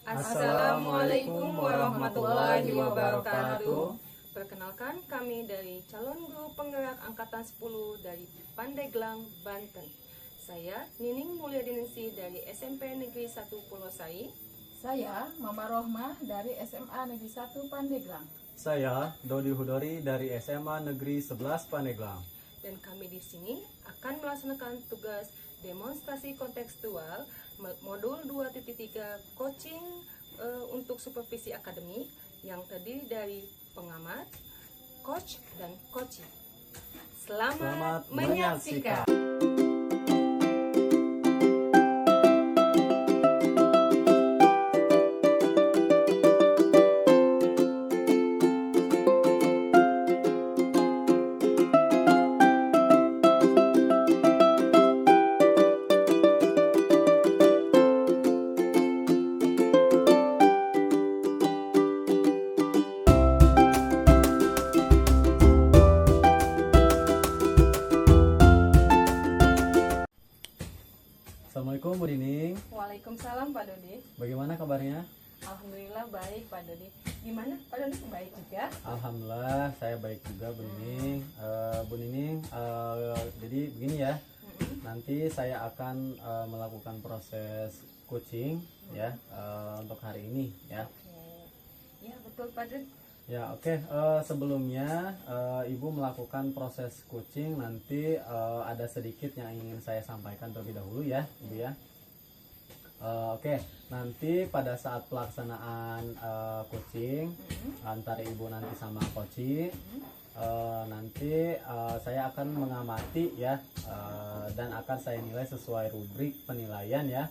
Assalamualaikum warahmatullahi wabarakatuh. Perkenalkan, kami dari calon guru penggerak angkatan 10 dari Pandeglang, Banten. Saya Nining Mulyadiningsih dari SMP Negeri 1 Purwosari. Saya Mama Rohmah dari SMA Negeri 1 Pandeglang. Saya Dodi Hudori dari SMA Negeri 11 Pandeglang. Dan kami di sini akan melaksanakan tugas demonstrasi kontekstual modul 2.3 coaching untuk supervisi akademik yang terdiri dari pengamat, coach, dan coaching. Selamat menyaksikan. Assalamualaikum Bu Dining. Waalaikumsalam Pak Dodi. Bagaimana kabarnya? Alhamdulillah baik Pak Dodi. Gimana Pak Dodi, baik juga? Alhamdulillah saya baik juga Bu Nining. Bu Nining, jadi begini ya. Nanti saya akan melakukan proses coaching ya untuk hari ini ya. Oke. Ya betul Pak Dodi. Ya oke. Sebelumnya Ibu melakukan proses coaching, nanti ada sedikit yang ingin saya sampaikan terlebih dahulu ya Ibu ya. Oke, nanti pada saat pelaksanaan coaching antara Ibu nanti sama coaching, nanti saya akan mengamati ya, dan akan saya nilai sesuai rubrik penilaian ya,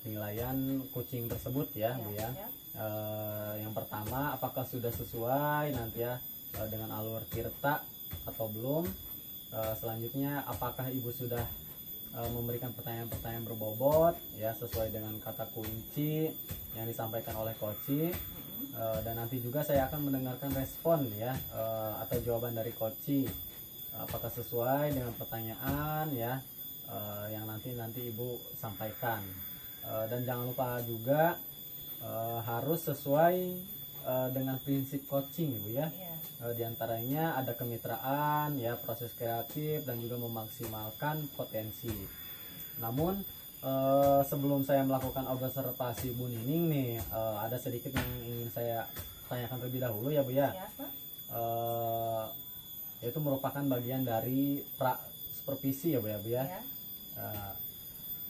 penilaian coaching tersebut ya Bu ya. Yang pertama, apakah sudah sesuai nanti ya dengan alur tirta atau belum. Selanjutnya, apakah Ibu sudah memberikan pertanyaan-pertanyaan berbobot ya sesuai dengan kata kunci yang disampaikan oleh coach. Dan nanti juga saya akan mendengarkan respon ya atau jawaban dari coach, apakah sesuai dengan pertanyaan ya yang nanti Ibu sampaikan. Dan jangan lupa juga harus sesuai dengan prinsip coaching Ibu ya. Di antaranya ada kemitraan ya, proses kreatif, dan juga memaksimalkan potensi. Namun sebelum saya melakukan observasi Bu Nining nih, ada sedikit yang ingin saya tanyakan terlebih dahulu ya Bu ya. Itu merupakan bagian dari pra supervisi ya Bu ya.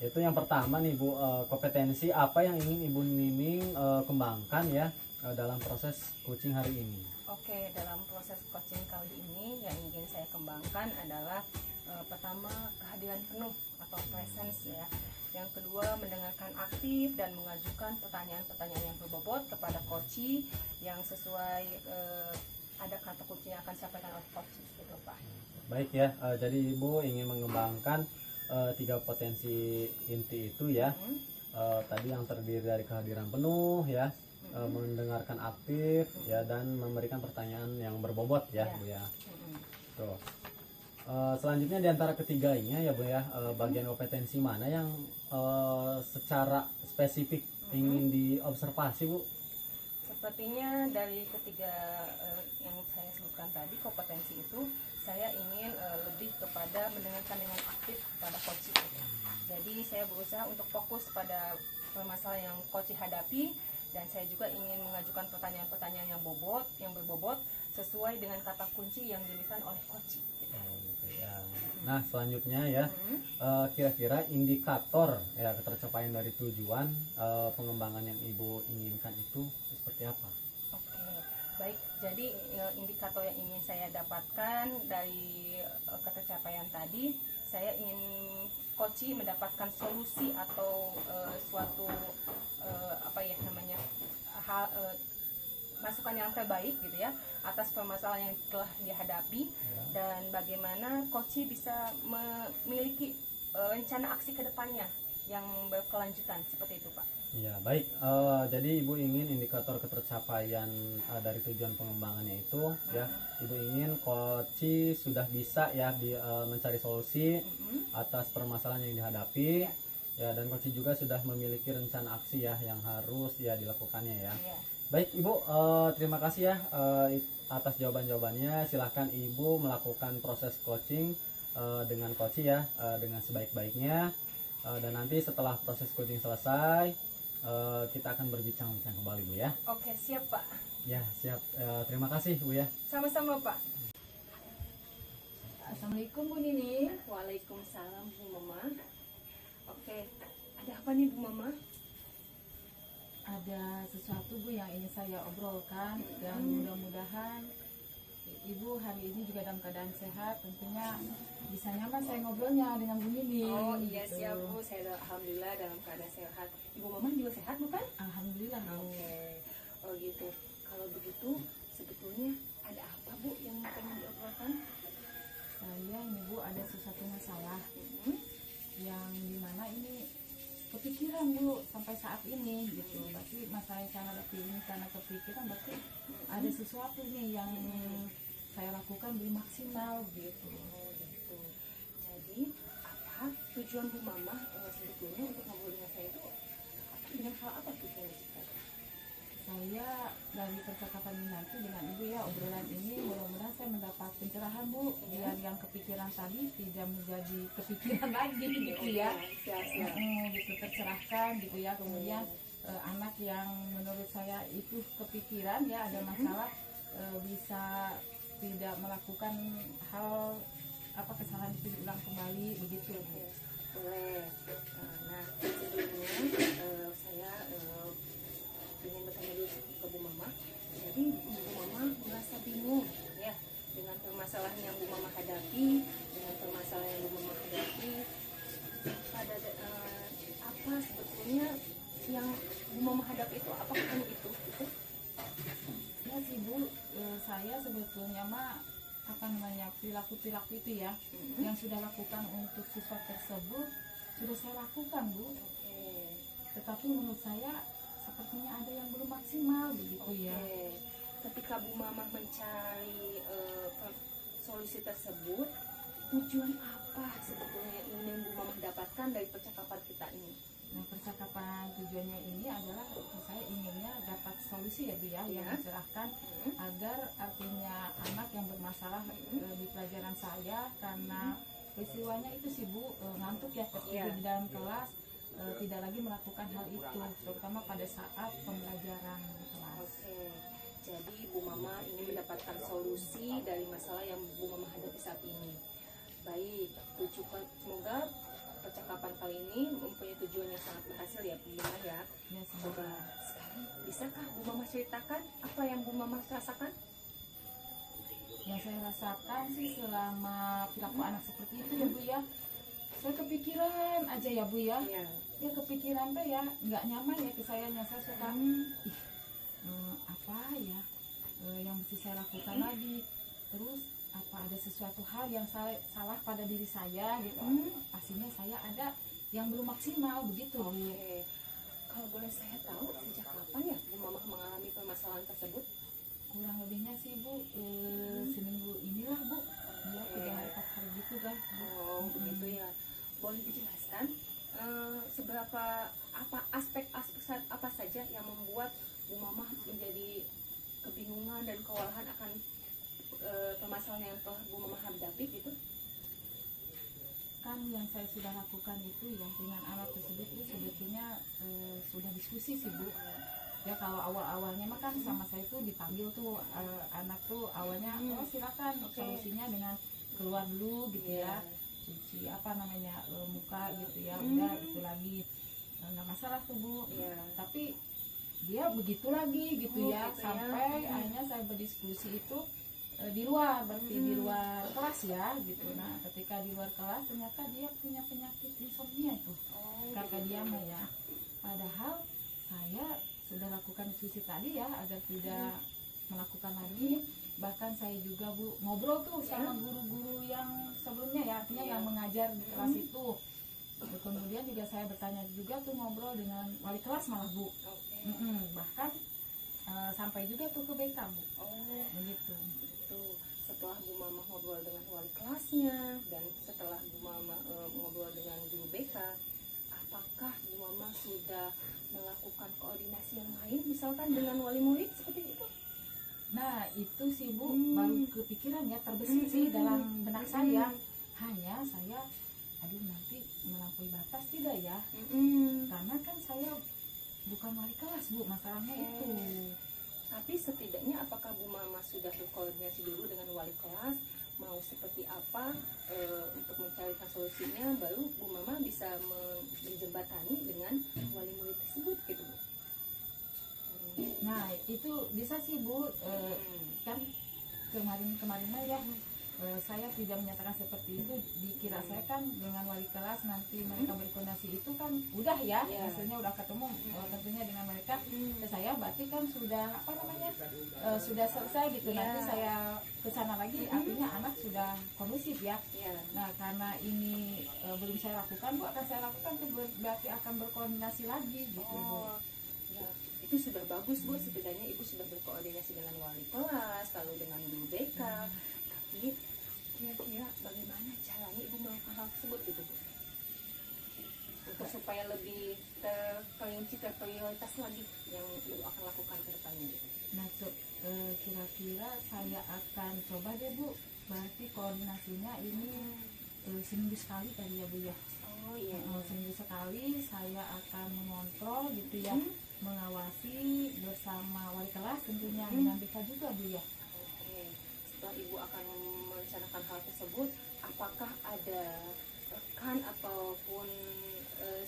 Itu yang pertama nih Bu, kompetensi apa yang ingin Ibu Nining kembangkan ya dalam proses coaching hari ini? Oke, dalam proses coaching kali ini yang ingin saya kembangkan adalah pertama, kehadiran penuh atau presence ya. Yang kedua, mendengarkan aktif dan mengajukan pertanyaan-pertanyaan yang berbobot kepada coach yang sesuai ada kata kunci yang akan disampaikan oleh coach gitu Pak. Baik ya, jadi Ibu ingin mengembangkan 3 potensi inti itu ya. Tadi yang terdiri dari kehadiran penuh ya, mendengarkan aktif ya, dan memberikan pertanyaan yang berbobot ya Bu ya. Tuh. Selanjutnya di antara ketiganya ya Bu ya, bagian kompetensi mana yang secara spesifik ingin diobservasi Bu? Sepertinya dari ketiga yang saya sebutkan tadi, kompetensi itu saya ingin lebih kepada mendengarkan dengan aktif kepada coach. Jadi saya berusaha untuk fokus pada permasalahan yang coach hadapi, dan saya juga ingin mengajukan pertanyaan-pertanyaan yang berbobot sesuai dengan kata kunci yang diberikan oleh coach. Nah selanjutnya ya, kira-kira indikator ya ketercapaian dari tujuan pengembangan yang Ibu inginkan itu seperti apa? Oke, baik. Jadi indikator yang ingin saya dapatkan dari ketercapaian tadi, saya ingin coach mendapatkan solusi atau suatu masukan yang terbaik gitu ya atas permasalahan yang telah dihadapi, dan bagaimana coach bisa memiliki rencana aksi kedepannya yang berkelanjutan seperti itu Pak. Ya baik, jadi Ibu ingin indikator ketercapaian dari tujuan pengembangannya itu ya, Ibu ingin coach sudah bisa ya mencari solusi atas permasalahan yang dihadapi, Ya, dan Koci juga sudah memiliki rencana aksi ya yang harus ya dilakukannya ya. Iya. Baik Ibu, terima kasih ya atas jawaban-jawabannya. Silahkan Ibu melakukan proses coaching dengan Koci ya, dengan sebaik-baiknya. Dan nanti setelah proses coaching selesai, kita akan berbincang-bincang kembali Bu ya. Oke, siap Pak. Ya, siap. Terima kasih Bu ya. Sama-sama Pak. Assalamualaikum Bu Nini. Waalaikumsalam Bu Mama. Oke, ada apa nih Bu Mama? Ada sesuatu Bu yang ingin saya obrolkan dan mudah-mudahan Ibu hari ini juga dalam keadaan sehat. Tentunya bisa nyaman saya ngobrolnya dengan Bu Nini. Oh iya gitu. siap Bu, saya alhamdulillah dalam keadaan sehat. Ibu Mama juga sehat bukan? Alhamdulillah Bu. Oke, oh gitu. Kalau begitu sebetulnya ada apa Bu yang pengen diobrolkan? Saya ini Bu ada sesuatu masalah Hmm. yang dimana ini kepikiran Bu sampai saat ini gitu. Berarti masalah saya hadapi ini karena kepikiran, berarti ada sesuatu nih yang saya lakukan belum maksimal gitu. Oh gitu. Jadi apa tujuan Bu Mama sebetulnya untuk ngobrol dengan saya itu dengan hal apa tujuannya? Saya dari percakapan ini nanti dengan Ibu ya, obrolan ini mudah-mudahan saya mendapat pencerahan Bu, biar yang kepikiran tadi tidak menjadi kepikiran lagi gitu ya. Siap. Gitu tercerahkan gitu ya. Kemudian anak yang menurut saya itu kepikiran ya ada masalah, bisa tidak melakukan hal kesalahan itu diulang kembali begitu Bu. Boleh. Nah, sebelumnya saya ingin bertanya dulu ke Bu Mama. Jadi Bu Mama merasa bingung ya dengan permasalahan yang Bu Mama hadapi, dengan permasalahan yang Bu Mama hadapi. Pada apa sebetulnya yang Bu Mama hadapi itu? Apakah hanya itu? Gitu? Ya sih Bu, saya sebetulnya mah perilaku-perilaku itu ya yang sudah lakukan untuk siswa tersebut sudah saya lakukan Bu. Oke. Tetapi menurut saya sepertinya ada yang belum maksimal begitu ya. Ketika Bu Mama mencari solusi tersebut, tujuan apa sebetulnya yang Bu Mama dapatkan dari percakapan kita ini? Nah, percakapan tujuannya ini adalah saya inginnya dapat solusi ya Bu ya, yang mencerahkan agar artinya anak yang bermasalah di pelajaran saya karena peristiwanya itu sih Bu, ngantuk ya tertidur di dalam kelas, tidak lagi melakukan hal itu, terutama pada saat pembelajaran di kelas. Oke, jadi Bu Mama ini mendapatkan solusi dari masalah yang Bu Mama hadapi saat ini. Baik, semoga percakapan kali ini mempunyai tujuan yang sangat berhasil ya Bu Mama ya. Ya, semoga. Sekarang bisakah Bu Mama ceritakan apa yang Bu Mama rasakan? Yang saya rasakan sih selama perilaku anak seperti itu ya Bu ya, saya kepikiran aja ya Bu ya. Ya kepikiran tuh ya nggak nyaman ya ke sayanya. Saya suka apa ya yang mesti saya lakukan lagi, terus apa ada sesuatu hal yang saya salah pada diri saya gitu. Pastinya saya ada yang belum maksimal begitu. Oke. Kalau boleh saya tahu sejak kapan ya Bu Mama mengalami permasalahan tersebut? Kurang lebihnya sih Bu seminggu inilah Bu, ya 3 hari 4 hari gitu kan. Oh begitu ya. Boleh dijelaskan seberapa aspek-aspek apa saja yang membuat Bu Mama menjadi kebingungan dan kewalahan akan permasalahan yang telah Bu Mama hadapi gitu? Kan yang saya sudah lakukan itu ya dengan anak tersebut itu sebetulnya sudah diskusi sih Bu. Ya kalau awal-awalnya mah kan sama saya tuh dipanggil tuh anak tuh awalnya oh silakan solusinya dengan keluar dulu gitu ya, cuci muka gitu ya, udah itu lagi nggak masalah tuh Bu. Tapi dia begitu lagi gitu ya gitu sampai akhirnya saya berdiskusi itu di luar, berarti di luar kelas ya gitu. Nah ketika di luar kelas ternyata dia punya penyakit insomnia itu kata dia mah ya, padahal saya sudah lakukan diskusi tadi ya agar tidak melakukan lagi. Bahkan saya juga Bu ngobrol tuh sama guru-guru yang sebelumnya ya, artinya yang mengajar di kelas itu. Kemudian juga saya bertanya juga tuh ngobrol dengan wali kelas malah Bu. Bahkan sampai juga tuh ke BK Bu. Begitu. Setelah Bu Mama ngobrol dengan wali kelasnya dan setelah Bu Mama ngobrol dengan guru BK, apa apakah Bu Mama sudah melakukan koordinasi yang lain, misalkan dengan wali murid seperti itu? Nah itu sih Bu, baru kepikiran ya, terbesit sih dalam benak saya. Hanya saya, aduh nanti melampaui batas tidak ya? Karena kan saya bukan wali kelas Bu, masalahnya itu. Tapi setidaknya apakah Bu Mama sudah berkoordinasi dulu dengan wali kelas, mau seperti apa untuk mencarikan solusinya, baru Bu Mama bisa menjembatani dengan wali murid tersebut gitu Bu? Nah itu bisa sih Bu, kan kemarin ya saya tidak menyatakan seperti itu. Dikira saya kan dengan wali kelas nanti mereka berkoordinasi itu kan udah ya, hasilnya udah ketemu tentunya dengan mereka. Saya berarti kan sudah sudah selesai gitu. Nanti saya kesana lagi, artinya anak sudah kondusif ya. Nah karena ini belum saya lakukan Bu, akan saya lakukan itu berarti akan berkoordinasi lagi gitu Bu. Itu sudah bagus Bu, setidaknya Ibu sudah berkoordinasi dengan wali kelas, lalu dengan guru BK. Tapi kira-kira bagaimana caranya Ibu melakukan hal tersebut gitu Bu? Untuk supaya lebih terperinci, terprioritas lagi yang Ibu akan lakukan ke depannya gitu. Nah kira-kira saya akan coba deh Bu, berarti koordinasinya ini seminggu sekali tadi ya Bu ya. Oh iya. Seminggu sekali saya akan mengontrol gitu ya, mengawasi bersama wali kelas tentunya, dengan BK juga Bu ya. Oke, setelah Ibu akan merencanakan hal tersebut, apakah ada rekan ataupun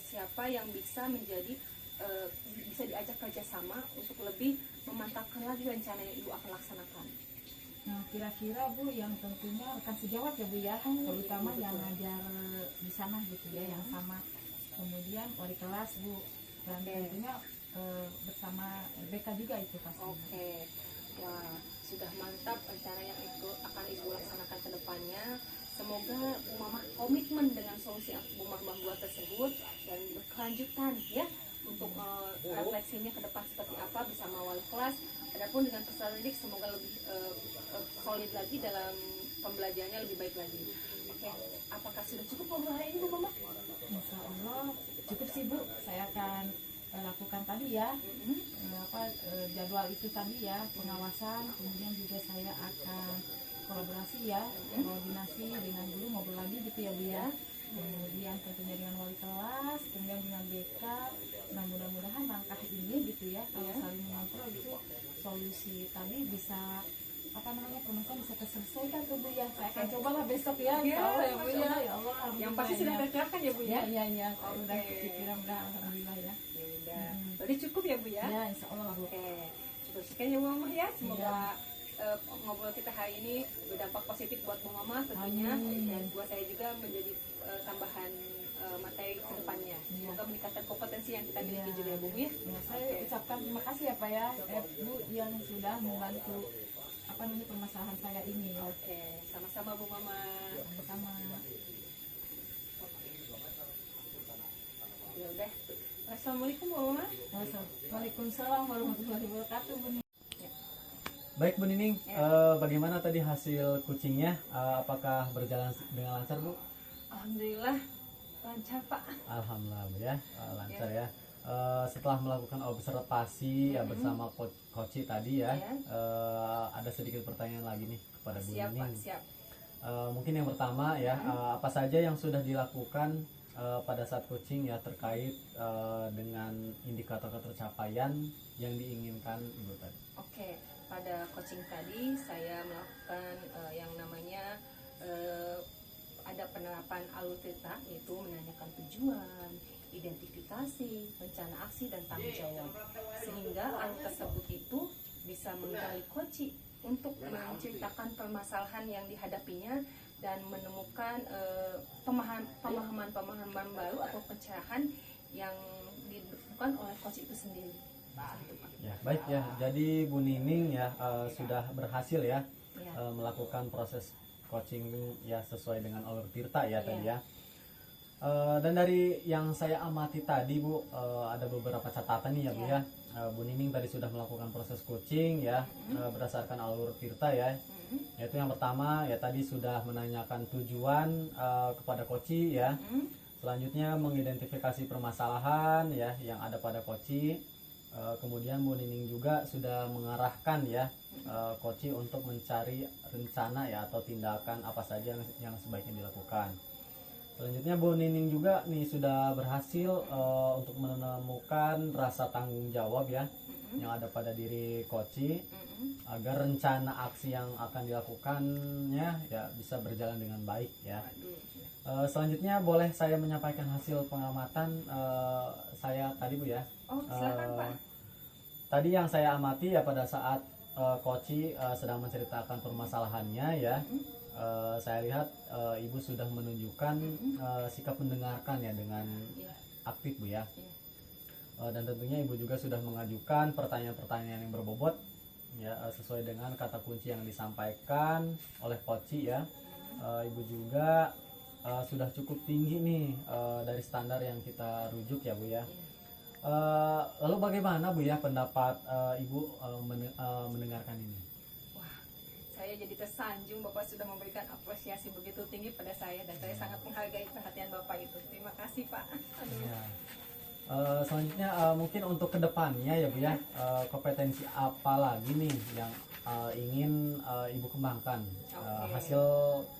siapa yang bisa menjadi bisa diajak kerjasama untuk lebih memantapkan lagi rencana yang Ibu akan laksanakan? Nah kira-kira Bu yang tentunya rekan sejawat ya Bu ya, terutama yang ngajar di sana gitu ya, yang sama. Kemudian wali kelas Bu, dan tentunya bersama BK juga itu pasti. Oke, wah sudah mantap rencana yang akan Ibu laksanakan ke depannya. Semoga Bu Mama komitmen dengan solusi yang Bu Mama buat tersebut dan berkelanjutan ya untuk refleksinya ke depan seperti apa bersama wali kelas. Adapun dengan peserta didik semoga lebih solid lagi dalam pembelajarannya, lebih baik lagi. Oke, apakah sudah cukup ngobrol hari ini Bu Mama? Insya Allah cukup sih Bu, saya akan lakukan tadi ya jadwal itu tadi ya, pengawasan, kemudian juga saya akan kolaborasi ya, koordinasi dengan guru, ngobrol lagi gitu ya Bu ya, kemudian tentunya dengan wali kelas, kemudian dengan BK. Nah mudah-mudahan langkah ini gitu ya, kalau saling mengontrol itu solusi tadi bisa permasalahan bisa terselesaikan tuh Bu ya. Saya akan cobalah besok ya, insya Allah ya Bu ya. Ya Allah, Yang pasti sudah tercerahkan ya Bu ya? Iya, udah kepikiran, udah alhamdulillah ya. Berarti cukup ya Bu ya? Ya insya Allah Bu. Oke, cukup sekian ya Bu Mama ya. Semoga ngobrol kita hari ini berdampak positif buat Bu Mama tentunya, dan buat saya juga menjadi tambahan materi ke depannya. Semoga meningkatkan kompetensi yang kita miliki juga ya Bu ya. Saya ucapkan terima kasih ya Pak ya, Bu yang sudah membantu permasalahan saya ini ya. Oke, sama-sama Bu Mama. Sama-sama. Ya udah. Assalamualaikum Bu Mama. Waalaikumsalam warahmatullahi wabarakatuh Bu. Baik Bu Nining, bagaimana tadi hasil kucingnya? Apakah berjalan dengan lancar Bu? Alhamdulillah lancar Pak. Alhamdulillah Bu ya, lancar ya. Setelah melakukan observasi ya bersama Koci tadi ya, ada sedikit pertanyaan lagi nih kepada Bu Nining. Pak, siap. Mungkin yang pertama ya, apa saja yang sudah dilakukan pada saat coaching ya terkait dengan indikator tercapaian yang diinginkan Ibu tadi? Oke, pada coaching tadi saya melakukan yang namanya ada penerapan alur cerita, yaitu menanyakan tujuan, identifikasi, rencana aksi, dan tanggung jawab, sehingga alur tersebut itu bisa menggali coaching untuk menceritakan permasalahan yang dihadapinya dan menemukan pemahaman baru atau pencerahan yang dibutuhkan oleh coach itu sendiri. Ya, baik ya. Jadi Bu Nining ya sudah berhasil ya, melakukan proses coaching ya sesuai dengan alur tirta ya tadi ya. Dan dari yang saya amati tadi Bu, ada beberapa catatan nih ya Bu ya. Bu Nining tadi sudah melakukan proses coaching ya berdasarkan alur tirta ya. Yaitu yang pertama ya tadi sudah menanyakan tujuan kepada coach ya. Selanjutnya mengidentifikasi permasalahan ya yang ada pada koci. Kemudian Bu Nining juga sudah mengarahkan ya koci untuk mencari rencana ya atau tindakan apa saja yang sebaiknya dilakukan. Selanjutnya Bu Nining juga nih sudah berhasil untuk menemukan rasa tanggung jawab ya yang ada pada diri koci agar rencana aksi yang akan dilakukannya ya bisa berjalan dengan baik ya. Selanjutnya boleh saya menyampaikan hasil pengamatan saya tadi Bu ya. Oh, silakan Pak. Tadi yang saya amati ya pada saat koci sedang menceritakan permasalahannya ya. Saya lihat Ibu sudah menunjukkan sikap mendengarkan ya dengan aktif Bu ya. Dan tentunya Ibu juga sudah mengajukan pertanyaan-pertanyaan yang berbobot ya sesuai dengan kata kunci yang disampaikan oleh koci ya. Ibu juga sudah cukup tinggi nih dari standar yang kita rujuk ya Bu ya. Lalu bagaimana Bu ya pendapat Ibu mendengarkan ini? Wah, saya jadi tersanjung Bapak sudah memberikan apresiasi begitu tinggi pada saya dan saya sangat menghargai perhatian Bapak itu. Terima kasih Pak. Aduh. Ya. Selanjutnya mungkin untuk kedepannya ya Bu ya, kompetensi apa lagi nih yang ingin Ibu kembangkan hasil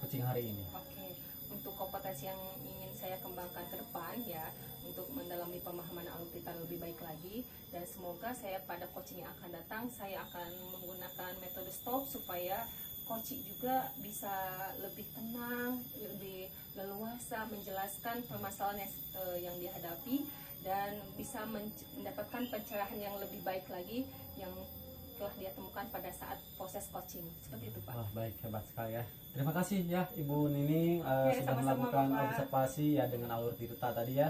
kucing hari ini? Oke, untuk kompetensi yang ingin saya kembangkan ke depan ya, untuk mendalami pemahaman alur lebih baik lagi, dan semoga saya pada coaching yang akan datang saya akan menggunakan metode stop supaya coaching juga bisa lebih tenang, lebih leluasa menjelaskan permasalahan yang dihadapi dan bisa mendapatkan pencerahan yang lebih baik lagi yang telah dia temukan pada saat proses coaching. Seperti itu Pak. Wah, baik, hebat sekali ya. Terima kasih ya Ibu Nining sudah sama-sama, melakukan Bapak. observasi ya dengan alur tirta tadi ya,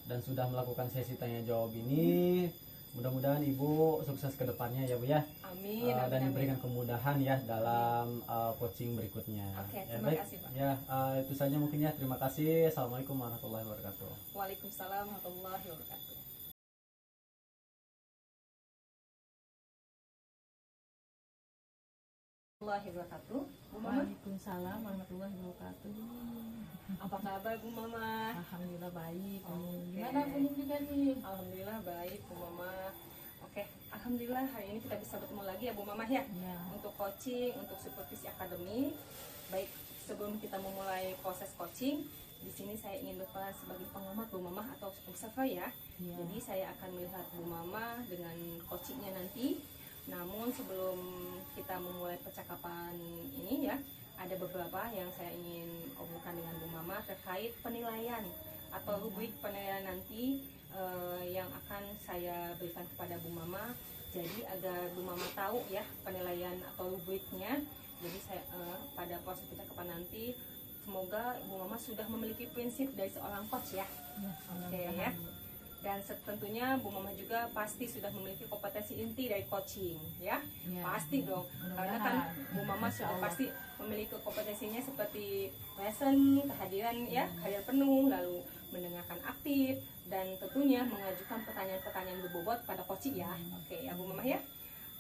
dan sudah melakukan sesi tanya jawab ini. Mudah-mudahan Ibu sukses ke depannya ya Bu ya. Amin, Dan amin, diberikan amin. kemudahan ya dalam coaching berikutnya. Oke, Ya, terima baik. kasih, Pak. Ya, itu saja mungkin ya. Terima kasih. Assalamualaikum warahmatullahi wabarakatuh. Waalaikumsalam warahmatullahi wabarakatuh. Warahmatullahi wabarakatuh. Bu Mama, Waalaikumsalam warahmatullahi wabarakatuh. apa kabar Bu Mama? Alhamdulillah baik. Oke. Gimana punya juga nih? Alhamdulillah baik Bu Mama. Oke, alhamdulillah hari ini kita bisa bertemu lagi ya Bu Mama ya. Ya. Untuk coaching, untuk supervisi akademi. Baik, sebelum kita memulai proses coaching, di sini saya ingin berperan sebagai pengamat Bu Mama atau observer ya. Ya. Jadi saya akan melihat Bu Mama dengan coachingnya nanti. Namun sebelum kita memulai percakapan ini ya, ada beberapa yang saya ingin obrolkan dengan Bu Mama terkait penilaian atau rubrik penilaian nanti yang akan saya berikan kepada Bu Mama. Jadi agar Bu Mama tahu ya penilaian atau rubriknya. Jadi saya pada proses percakapan nanti semoga Bu Mama sudah memiliki prinsip dari seorang coach ya. Oke ya. Dan tentunya Bu Mama juga pasti sudah memiliki kompetensi inti dari coaching ya. Ya. Pasti dong. Karena kan Bu Mama Insya sudah Allah. pasti memiliki kompetensinya seperti present, kehadiran ya, kehadiran penuh, lalu mendengarkan aktif dan tentunya mengajukan pertanyaan-pertanyaan berbobot pada coaching ya. Oke ya Bu Mama ya.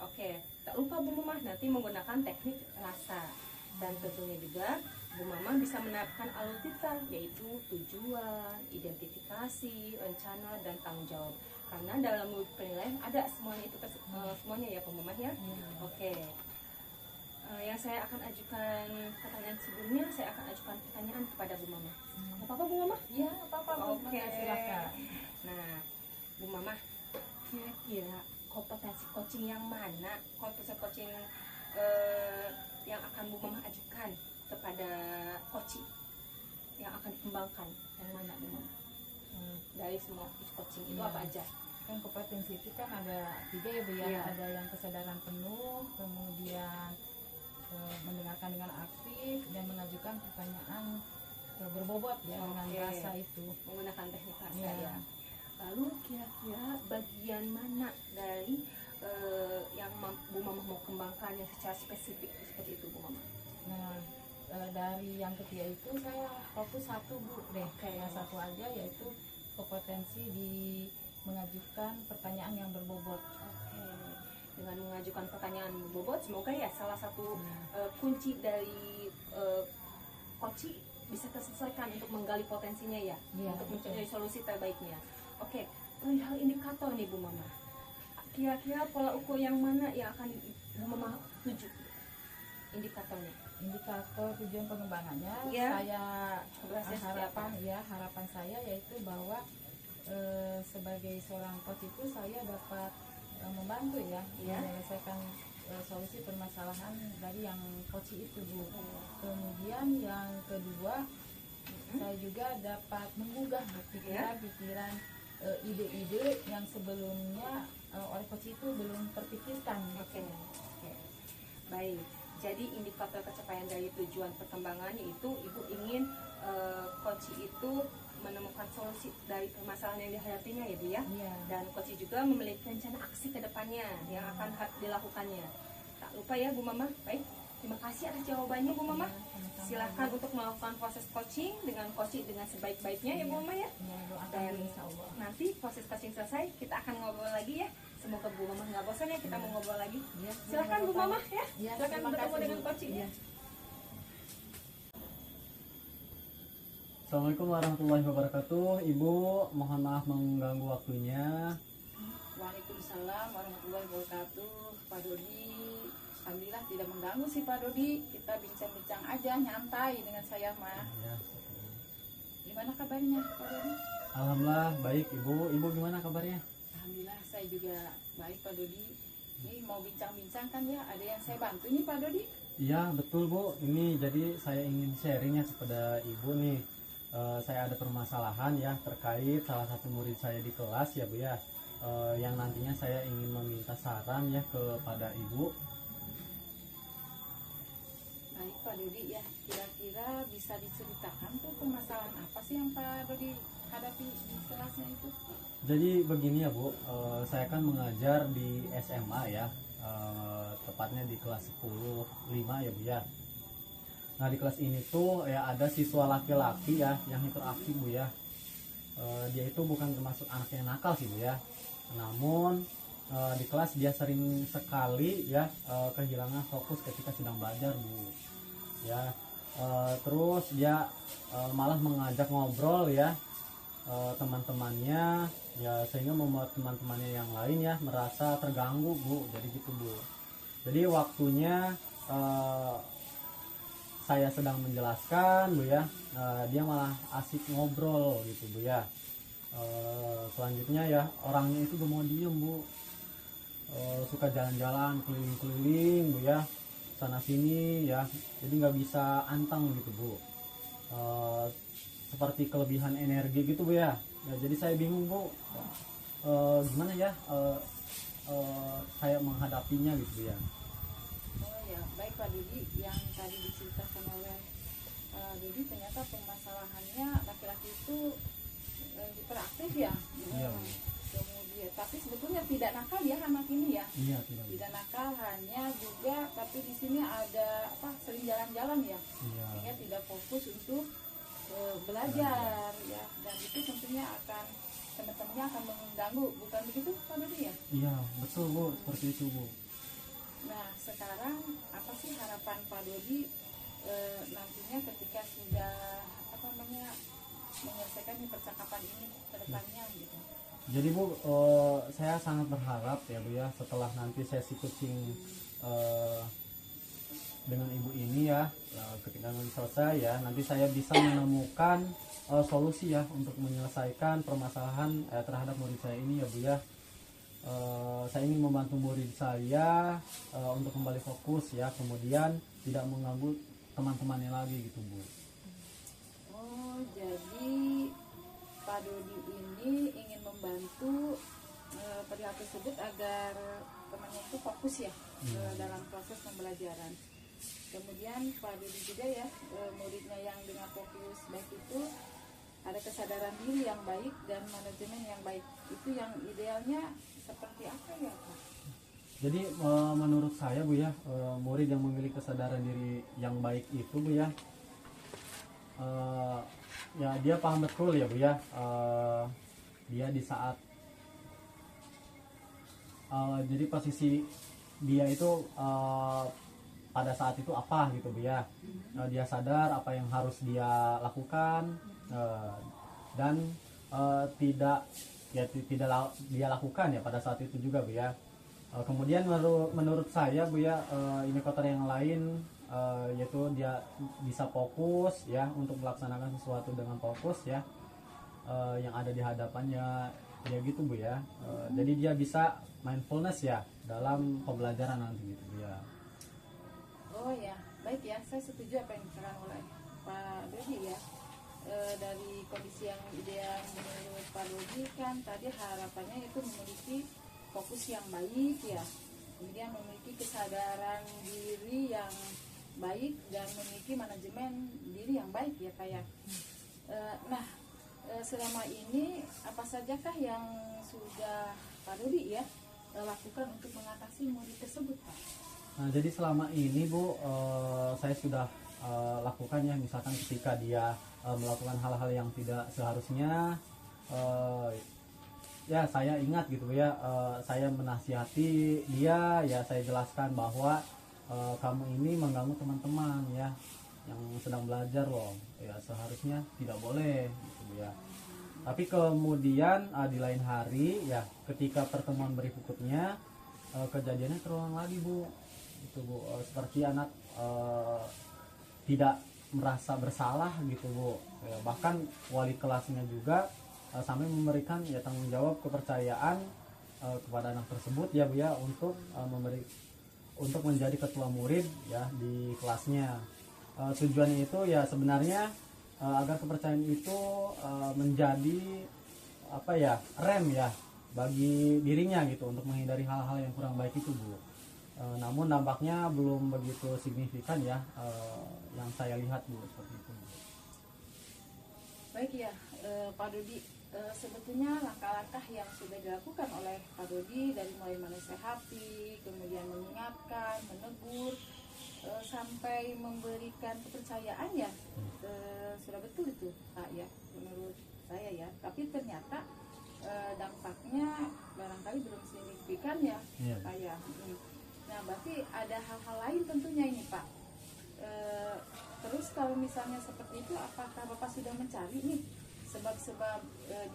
Oke, tak lupa Bu Mama nanti menggunakan teknik rasa. Dan tentunya juga Bu Mama bisa menerapkan alur tirta, yaitu tujuan, identifikasi, rencana, dan tanggung jawab. Karena dalam rubrik penilaian ada semuanya itu semuanya ya Bu Mama ya. Oke. Yang saya akan ajukan pertanyaan sebelumnya, saya akan ajukan pertanyaan kepada Bu Mama. Apa-apa Bu Mama? Ya, apa-apa Bu. Oke. Silakan. Nah, Bu Mama, kira-kira kompetensi coaching yang mana, kompetensi coaching yang akan Bu Mama ajukan kepada coaching yang akan dikembangkan, yang mana Bu Mama? Dari semua coaching itu apa aja? Kan kompetensi itu kan ada 3 ya Bu ya. Iya. Ada yang kesadaran penuh, kemudian mendengarkan dengan aktif dan mengajukan pertanyaan berbobot ya dengan Oke. rasa itu. Menggunakan teknik rasa Iya. ya. Lalu kira-kira bagian mana dari yang Bu Mama mau kembangkan yang secara spesifik seperti itu Bu Mama? Nah, dari yang ketiga itu saya fokus satu Bu deh. Oke. Yang satu aja yaitu kompetensi di mengajukan pertanyaan yang berbobot. Oke. Dengan mengajukan pertanyaan berbobot, semoga ya salah satu kunci dari coaching bisa terselesaikan untuk menggali potensinya ya, Iya, untuk betul. mencari solusi terbaiknya. Oke, perihal indikator nih Bu Mama. Kira-kira pola ukur yang mana yang akan Bu Mama tuju indikatornya? Indikator tujuan pengembangannya, Iya. saya Berhasil harapan saya yaitu bahwa sebagai seorang coach itu saya dapat membantu ya Iya. menyelesaikan solusi permasalahan dari yang coach itu Bu. Kemudian yang kedua, saya juga dapat menggugah pikiran-pikiran, ide-ide yang sebelumnya oleh coach itu belum terpikirkan. Oke. Baik. Jadi indikator pencapaian dari tujuan perkembangan yaitu Ibu ingin coach itu menemukan solusi dari permasalahan yang dihadapinya ya Bu ya. Iya. Dan coach juga memiliki rencana aksi ke depannya yang akan dilakukannya. Tak lupa ya Bu Mama. Baik. Terima kasih atas jawabannya Bu Mama. Sama-sama. Silakan untuk melakukan proses coaching dengan sebaik-baiknya ya Bu Mama ya. Ya, doakan Dan insya Allah. nanti proses coaching selesai kita akan ngobrol lagi ya. Semoga Bu Mama nggak bosan ya kita mau ngobrol lagi. Ya, Silakan Bu Mama ya. Ya, Silakan terima bertemu kasih, dengan Bu. coaching ya. Ya. Assalamualaikum warahmatullahi wabarakatuh. Ibu, mohon maaf mengganggu waktunya. Waalaikumsalam warahmatullahi wabarakatuh. Pak Dodi, alhamdulillah tidak mengganggu sih Pak Dodi. Kita bincang-bincang aja, nyantai dengan saya mah. Ya. Gimana kabarnya Pak Dodi? Alhamdulillah baik Ibu. Ibu gimana kabarnya? Alhamdulillah saya juga baik Pak Dodi. Ini mau bincang-bincang kan ya, ada yang saya bantu nih Pak Dodi. Iya betul Bu. Ini jadi saya ingin sharing ya kepada Ibu nih. Saya ada permasalahan ya terkait salah satu murid saya di kelas ya Bu ya. Yang nantinya saya ingin meminta saran ya kepada Ibu. Baik Pak Dodi ya, kira-kira bisa diceritakan tuh permasalahan apa sih yang Pak Dodi hadapi di kelasnya itu? Jadi begini ya Bu, saya kan mengajar di SMA ya, tepatnya di kelas 10-5 ya Bu ya. Nah di kelas ini tuh ya ada siswa laki-laki ya yang hiperaktif Bu ya. Dia itu bukan termasuk anak yang nakal sih Bu ya. Namun di kelas dia sering sekali ya kehilangan fokus ketika sedang belajar Bu. Ya, terus dia malah mengajak ngobrol ya teman-temannya ya sehingga membuat teman-temannya yang lain ya merasa terganggu Bu. Jadi gitu Bu. Jadi waktunya saya sedang menjelaskan Bu ya, dia malah asik ngobrol gitu Bu ya. Selanjutnya ya orangnya itu gak mau diem Bu, suka jalan-jalan keliling-keliling Bu ya, sana sini ya, jadi nggak bisa anteng gitu Bu. Seperti kelebihan energi gitu Bu ya. Ya jadi saya bingung Bu, gimana ya saya menghadapinya gitu Bu ya. Oh ya, baik Pak Dodi, yang tadi diceritakan oleh Dodi ternyata permasalahannya laki-laki itu hiperaktif ya. Iya. Kemudian, tapi sebetulnya tidak nakal ya anak ini ya. Iya tidak Bu. Tidak nakal, hanya juga tapi di sini ada apa sering jalan-jalan ya, Iya. sehingga tidak fokus untuk belajar ya, dan itu tentunya akan teman-temannya akan mengganggu, bukan begitu Pak Dodi ya? Iya betul Bu, seperti itu Bu. Nah, sekarang apa sih harapan Pak Dodi nantinya ketika sudah apa namanya menyelesaikan percakapan ini ke depannya gitu? Jadi Bu, saya sangat berharap ya Bu ya setelah nanti sesi coaching dengan ibu ini ya, ketika nanti selesai ya, nanti saya bisa menemukan solusi ya untuk menyelesaikan permasalahan terhadap murid saya ini ya Bu ya. Saya ingin membantu murid saya untuk kembali fokus ya, kemudian tidak mengganggu teman-temannya lagi gitu Bu. Oh, jadi Pak Dodi ini ingin membantu perihal tersebut agar temannya itu fokus ya dalam proses pembelajaran. Kemudian Pak Dodi juga ya muridnya yang dengan fokus baik itu ada kesadaran diri yang baik dan manajemen yang baik. Itu yang idealnya seperti apa ya Pak? Jadi menurut saya Bu ya, murid yang memiliki kesadaran diri yang baik itu Bu ya, ya dia paham betul ya Bu ya, dia di saat jadi posisi dia itu pada saat itu apa gitu Bu ya. Dia sadar apa yang harus dia lakukan, dan tidak dia lakukan ya pada saat itu juga Bu ya. Kemudian menurut saya Bu ya, indikator yang lain yaitu dia bisa fokus ya untuk melaksanakan sesuatu dengan fokus ya, yang ada di hadapannya ya gitu Bu ya. Jadi dia bisa mindfulness ya dalam pembelajaran nanti gitu Bu ya. Oh ya, baik ya, saya setuju apa yang dikatakan oleh Pak Dodi ya. Dari kondisi yang ideal menurut Pak Dodi kan tadi harapannya itu memiliki fokus yang baik ya, kemudian memiliki kesadaran diri yang baik dan memiliki manajemen diri yang baik ya Pak ya. Nah, selama ini apa sajakah yang sudah Pak Dodi ya lakukan untuk mengatasi murid tersebut Pak? Nah, jadi selama ini Bu, saya sudah lakukan ya, misalkan ketika dia melakukan hal-hal yang tidak seharusnya, ya saya ingat gitu ya, saya menasihati dia ya, saya jelaskan bahwa kamu ini mengganggu teman-teman ya yang sedang belajar loh ya, seharusnya tidak boleh gitu ya. Tapi kemudian di lain hari ya, ketika pertemuan berikutnya kejadiannya terulang lagi Bu. Itu Bu, seperti anak tidak merasa bersalah gitu Bu ya, bahkan wali kelasnya juga sampai memberikan ya tanggung jawab kepercayaan kepada anak tersebut ya Bu ya, untuk menjadi ketua murid ya di kelasnya. Tujuannya itu ya sebenarnya agar kepercayaan itu menjadi apa ya, rem ya bagi dirinya gitu untuk menghindari hal-hal yang kurang baik itu Bu. Namun dampaknya belum begitu signifikan ya, yang saya lihat Bu, seperti itu. Baik ya, Pak Dodi, sebetulnya langkah-langkah yang sudah dilakukan oleh Pak Dodi dari mulai menasehati, kemudian mengingatkan, menegur, sampai memberikan kepercayaan ya, sudah betul itu Pak ya, menurut saya ya. Tapi ternyata dampaknya barangkali belum signifikan ya Pak ya. Nah, berarti ada hal-hal lain tentunya ini Pak. Terus kalau misalnya seperti itu, apakah Bapak sudah mencari nih sebab-sebab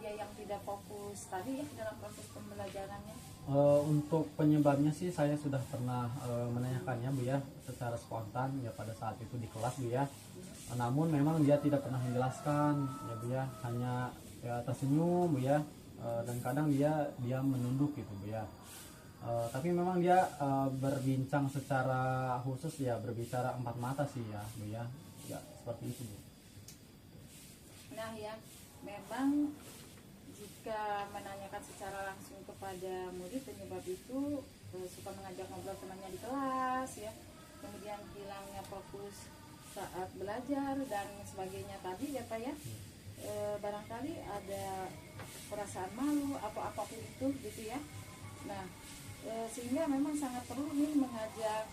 dia yang tidak fokus tadi ya dalam proses pembelajarannya? Untuk penyebabnya sih saya sudah pernah menanyakannya Bu ya, secara spontan ya pada saat itu di kelas Bu ya. Namun memang dia tidak pernah menjelaskan ya Bu ya, hanya ya tersenyum Bu ya, dan kadang dia menunduk gitu Bu ya. Tapi memang dia berbincang secara khusus ya, berbicara empat mata sih ya Bu ya, seperti itu Bu. Nah ya, memang jika menanyakan secara langsung kepada murid, penyebab itu suka mengajak ngobrol temannya di kelas ya, kemudian hilangnya fokus saat belajar dan sebagainya tadi ya Pak ya. Barangkali ada perasaan malu apapun itu gitu ya. Nah, sehingga memang sangat perlu nih mengajak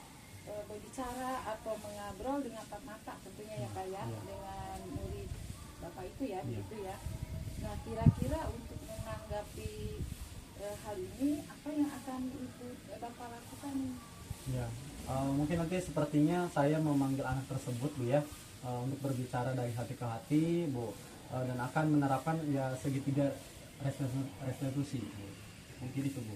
berbicara atau mengobrol dengan empat mata tentunya ya Pak ya, dengan murid Bapak itu ya, begitu ya. Nah, kira-kira untuk menanggapi hal ini, apa yang akan Ibu Bapak lakukan? Ya, mungkin nanti sepertinya saya memanggil anak tersebut Bu ya, untuk berbicara dari hati ke hati Bu, dan akan menerapkan ya segitiga restitusi Bu. Mungkin itu Bu.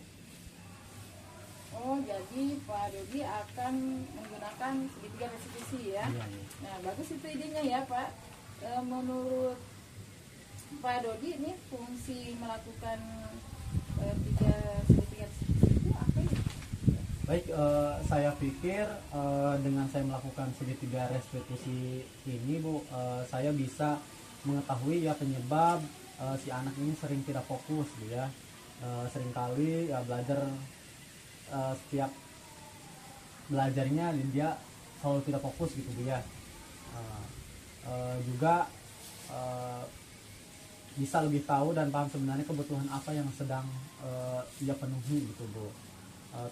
Oh, jadi Pak Dodi akan menggunakan segitiga restitusi ya? Iya. Nah, bagus itu idenya ya Pak. Menurut Pak Dodi ini fungsi melakukan segitiga restitusi itu apa ya? Baik, saya pikir dengan saya melakukan segitiga restitusi ini Bu, saya bisa mengetahui ya penyebab si anak ini sering tidak fokus Bu ya. Seringkali ya belajar, setiap belajarnya dia selalu tidak fokus gitu Bu ya. Juga bisa lebih tahu dan paham sebenarnya kebutuhan apa yang sedang ia penuhi gitu Bu.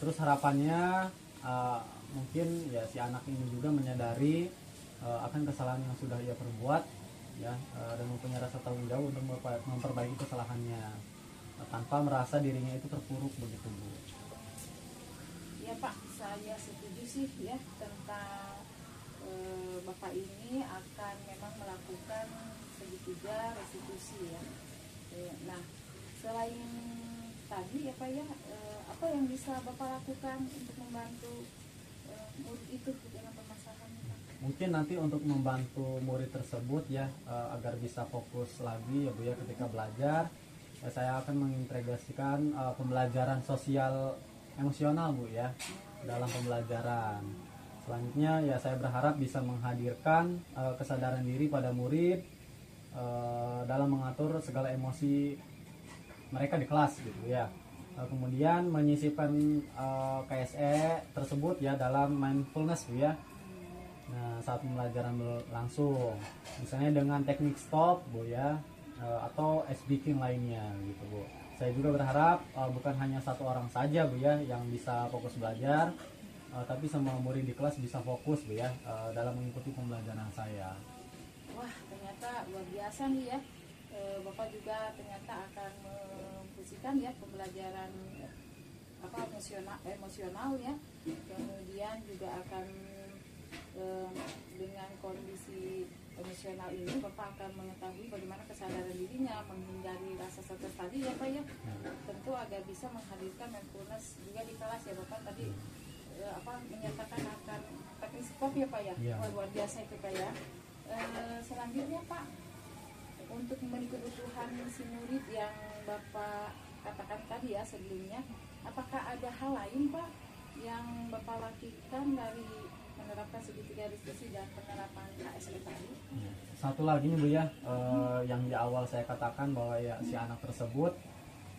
Terus harapannya mungkin ya si anak ini juga menyadari akan kesalahan yang sudah ia perbuat ya, dan mempunyai rasa tanggung jawab untuk memperbaiki kesalahannya tanpa merasa dirinya itu terpuruk begitu Bu. Ya Pak, saya setuju sih ya tentang Bapak ini akan memang melakukan segitiga restitusi ya. Nah, selain tadi ya Pak ya, apa yang bisa Bapak lakukan untuk membantu murid itu dengan permasalahan ini, Pak? Mungkin nanti untuk membantu murid tersebut ya agar bisa fokus lagi ya Bu ya ketika belajar, saya akan mengintegrasikan pembelajaran sosial emosional Bu ya dalam pembelajaran. Selanjutnya ya saya berharap bisa menghadirkan kesadaran diri pada murid dalam mengatur segala emosi mereka di kelas gitu ya. Kemudian menyisipkan KSE tersebut ya dalam mindfulness Bu ya. Nah, saat pembelajaran berlangsung, misalnya dengan teknik stop Bu ya, atau speaking lainnya gitu Bu. Saya juga berharap bukan hanya satu orang saja Bu ya yang bisa fokus belajar, tapi semua murid di kelas bisa fokus Bu ya dalam mengikuti pembelajaran saya. Wah, ternyata luar biasa nih ya. Bapak juga ternyata akan memfungsikan ya pembelajaran emosional ya. Kemudian juga akan dengan kondisi emosional ini Bapak akan mengetahui bagaimana kesadaran dirinya menghindari rasa stres tadi ya Pak ya. Tentu agar bisa menghadirkan mindfulness juga di kelas ya Bapak tadi menyatakan akan teknik stop ya Pak ya. Wah, luar biasa itu Pak ya. Selanjutnya Pak, untuk memenuhi kebutuhan si murid yang Bapak katakan tadi ya sebelumnya, apakah ada hal lain Pak yang Bapak lakukan dari menerapkan segitiga restitusi dan penerapan KSE tadi? Satu lagi nih Bu ya, yang di awal saya katakan bahwa ya si anak tersebut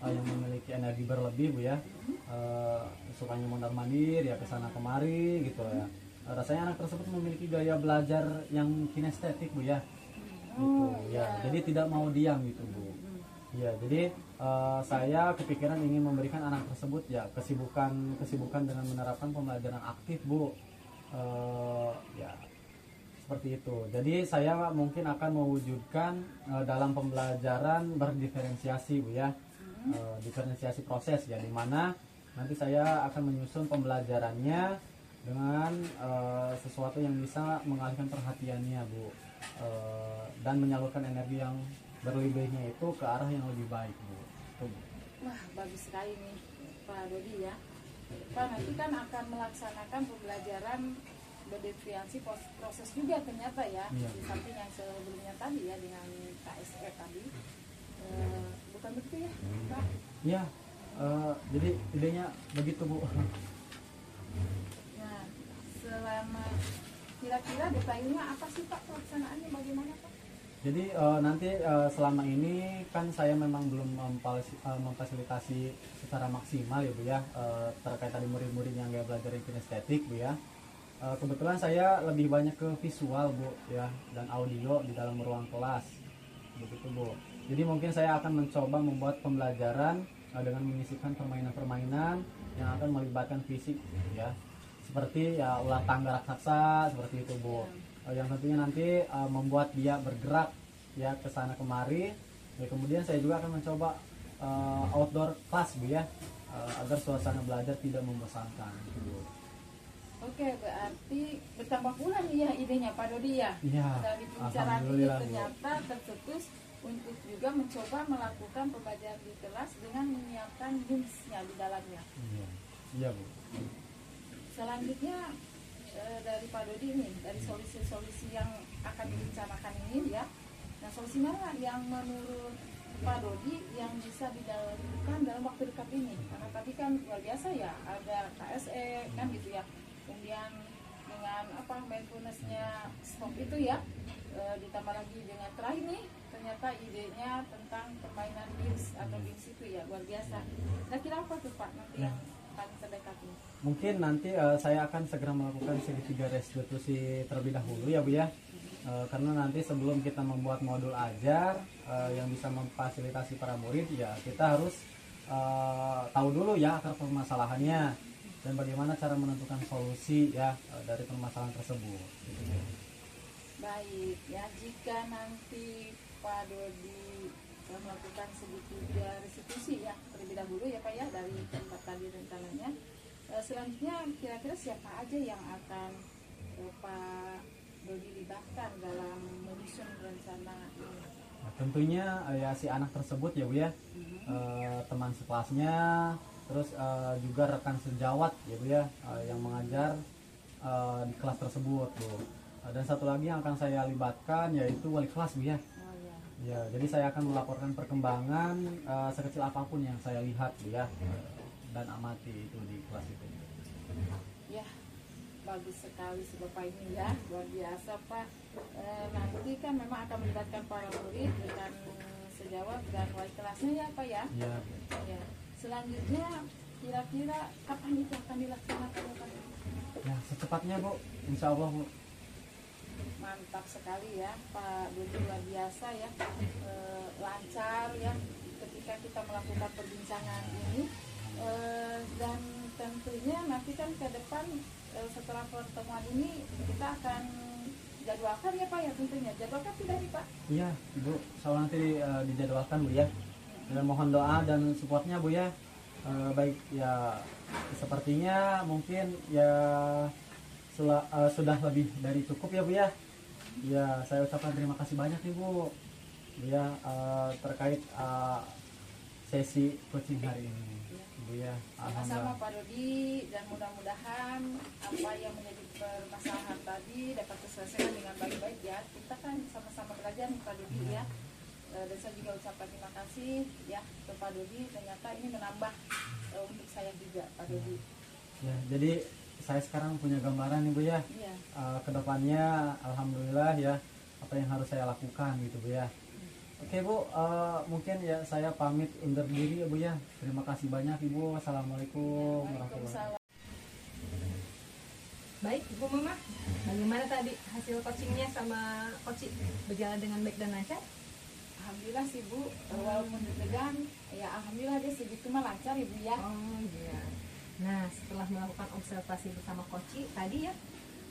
yang memiliki energi berlebih Bu ya, sukanya mondar-mandir ya kesana kemari gitu ya. Rasanya anak tersebut memiliki gaya belajar yang kinestetik Bu ya. Gitu ya. Jadi tidak mau diam gitu Bu. Ya, jadi saya kepikiran ingin memberikan anak tersebut ya kesibukan dengan menerapkan pembelajaran aktif Bu. Ya seperti itu. Jadi saya mungkin akan mewujudkan dalam pembelajaran berdiferensiasi Bu ya, diferensiasi proses ya, dimana nanti saya akan menyusun pembelajarannya dengan sesuatu yang bisa mengalihkan perhatiannya Bu, dan menyalurkan energi yang berlebihnya itu ke arah yang lebih baik Bu. Itu, Bu. Wah, bagus sekali nih Pak Dodi ya. Pak nanti kan akan melaksanakan pembelajaran berdiferensiasi proses juga ternyata ya, di samping yang sebelumnya tadi ya dengan KSE tadi. Bukan begitu ya Pak? Iya, jadi idenya begitu Bu. Nah, selama kira-kira detailnya apa sih Pak, pelaksanaannya bagaimana Pak? Jadi nanti selama ini kan saya memang belum memfasilitasi secara maksimal ya Bu ya, terkait tadi murid-murid yang gaya belajar kinestetik Bu ya. Kebetulan saya lebih banyak ke visual Bu ya, dan audio di dalam ruang kelas begitu Bu. Jadi mungkin saya akan mencoba membuat pembelajaran dengan menyisipkan permainan-permainan yang akan melibatkan fisik ya, seperti ya ulah tangga raksasa seperti itu Bu. Yang tentunya nanti membuat dia bergerak ya ke sana kemari. Ya, kemudian saya juga akan mencoba outdoor class Bu ya, agar suasana belajar tidak membosankan gitu Bu. Oke, berarti bertambah pula nih ya idenya Pak Dodi ya. Iya. Dari pembicaraan ini ternyata tercetus untuk juga mencoba melakukan pembelajaran di kelas dengan menyiapkan games-nya di dalamnya. Iya Bu. Selanjutnya dari Pak Dodi ini, dari solusi-solusi yang akan direncanakan ini ya. Nah, solusi mana yang menurut Pak Dodi yang bisa dilakukan dalam waktu dekat ini? Karena tadi kan luar biasa ya, ada KSE kan gitu ya. Kemudian dengan mindfulness-nya stop itu ya, ditambah lagi dengan terakhir nih ternyata idenya tentang permainan games atau games itu ya, luar biasa. Nah, kira apa tuh Pak nanti yang paling terdekat ini? Mungkin nanti saya akan segera melakukan segitiga restitusi terlebih dahulu ya Bu ya, karena nanti sebelum kita membuat modul ajar yang bisa memfasilitasi para murid ya, kita harus tahu dulu ya akar permasalahannya dan bagaimana cara menentukan solusi ya dari permasalahan tersebut. Baik ya, jika nanti Pak Dodi melakukan segitiga restitusi ya terlebih dahulu ya Pak ya dari tempat tadi rencananya. selanjutnya kira-kira siapa aja yang akan Pak Dodi libatkan dalam menyusun rencana ini? Nah, tentunya ya si anak tersebut ya Bu ya, teman sekelasnya, terus juga rekan sejawat ya Bu ya, yang mengajar di kelas tersebut Bu. Dan satu lagi yang akan saya libatkan yaitu wali kelas Bu ya. Oh ya. Ya, jadi saya akan melaporkan perkembangan sekecil apapun yang saya lihat Bu ya, dan amati itu di kelas itu. Ya, bagus sekali si Bapak ini ya, luar biasa Pak. Nanti kan memang akan melibatkan para murid dengan sejawat dan wali kelasnya ya Pak ya. Ya, Ya. Selanjutnya kira-kira kapan itu akan dilaksanakan ya Pak? ya secepatnya Bu, insya Allah Bu. Mantap sekali ya Pak Dodi, luar biasa ya. Lancar ya ketika kita melakukan perbincangan ini. Dan tentunya nanti kan ke depan setelah pertemuan ini kita akan jadwalkan ya Pak ya, tentunya jadwalkan tidak nih Pak? Iya Bu, soal nanti dijadwalkan Bu ya. Dan mohon doa dan supportnya Bu ya. Baik ya, sepertinya mungkin ya sudah lebih dari cukup ya Bu ya. Ya, saya ucapkan terima kasih banyak nih Bu. Ya, terkait sesi coaching hari ini. Bu ya, Sama-sama Pak Dodi, dan mudah-mudahan apa yang menjadi permasalahan tadi dapat terselesaikan dengan baik-baik ya. Kita kan sama-sama belajar nih Pak Dodi ya. Dan saya juga ucapkan terima kasih ya ke Pak Dodi, ternyata ini menambah untuk saya juga Pak Dodi. Ya, jadi saya sekarang punya gambaran nih Bu ya. Iya. Kedepannya alhamdulillah ya, apa yang harus saya lakukan gitu Bu ya. Oke Bu, mungkin ya saya pamit undur diri ya Bu ya. Terima kasih banyak Ibu. Assalamualaikum warahmatullahi wabarakatuh. Baik Bu Mama, bagaimana tadi hasil coachingnya sama coach berjalan dengan baik dan lancar? Alhamdulillah sih Bu, walaupun deg-degan ya alhamdulillah dia segitu mah lancar Ibu ya. Oh iya. Nah, setelah melakukan observasi bersama coach tadi ya,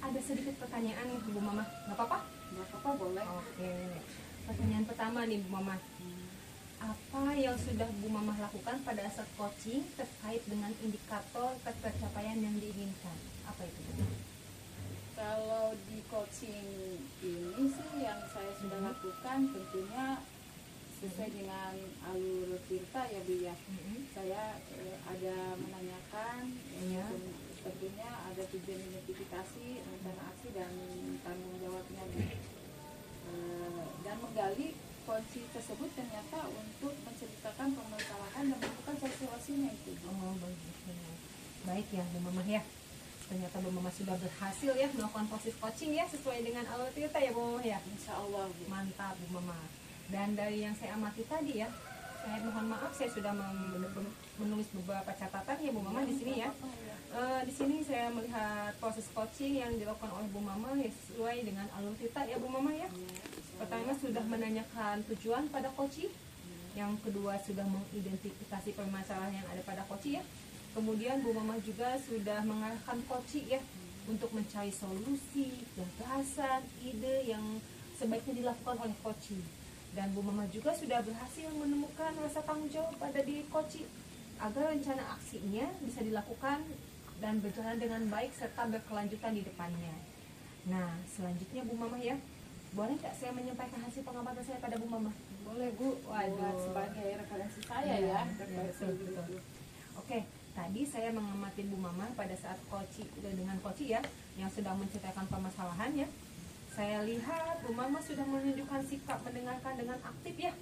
ada sedikit pertanyaan nih Bu Mama, nggak apa-apa? Nggak apa-apa, boleh. Oke. Pertanyaan pertama nih Bu Mama, apa yang sudah Bu Mama lakukan pada saat coaching terkait dengan indikator tercapaian yang diinginkan? Apa itu Bu? Kalau di coaching ini sih yang saya sudah lakukan tentunya sesuai dengan alur Tirta ya Bu ya. Saya ada menanyakan, Iya. tentunya ada tujuan identifikasi, rencana aksi dan tanggung jawabnya Bu. Dan menggali kunci tersebut ternyata untuk menceritakan permasalahan dan melakukan solusinya itu Bu. Oh begitu. Baik ya Bu Mama ya. Ternyata Bu Mama sudah berhasil ya melakukan proses coaching ya sesuai dengan alur Tirta ya Bu Mama ya. Insya Allah Bu. Mantap Bu Mama. Dan dari yang saya amati tadi ya, saya mohon maaf saya sudah menulis beberapa catatan ya Bu Mama di sini ya. Di sini saya melihat proses coaching yang dilakukan oleh Bu Mama sesuai dengan alur Tirta ya Bu Mama ya. Pertama sudah menanyakan tujuan pada coaching. Yang kedua sudah mengidentifikasi permasalahan yang ada pada coaching ya. Kemudian Bu Mama juga sudah mengarahkan coaching ya untuk mencari solusi, gagasan, ide yang sebaiknya dilakukan oleh coaching. Dan Bu Mama juga sudah berhasil menemukan rasa tanggung jawab pada diri coaching agar rencana aksinya bisa dilakukan dan berjalan dengan baik serta berkelanjutan di depannya. Nah, selanjutnya Bu Mama ya, boleh nggak saya menyampaikan hasil pengamatan saya pada Bu Mama? Boleh Bu, buat sebagai referensi saya ya. Betul, betul. Oke, tadi saya mengamati Bu Mama pada saat dengan coaching ya, yang sedang menceritakan permasalahan ya. Saya lihat Bu Mama sudah menunjukkan sikap mendengarkan dengan aktif ya.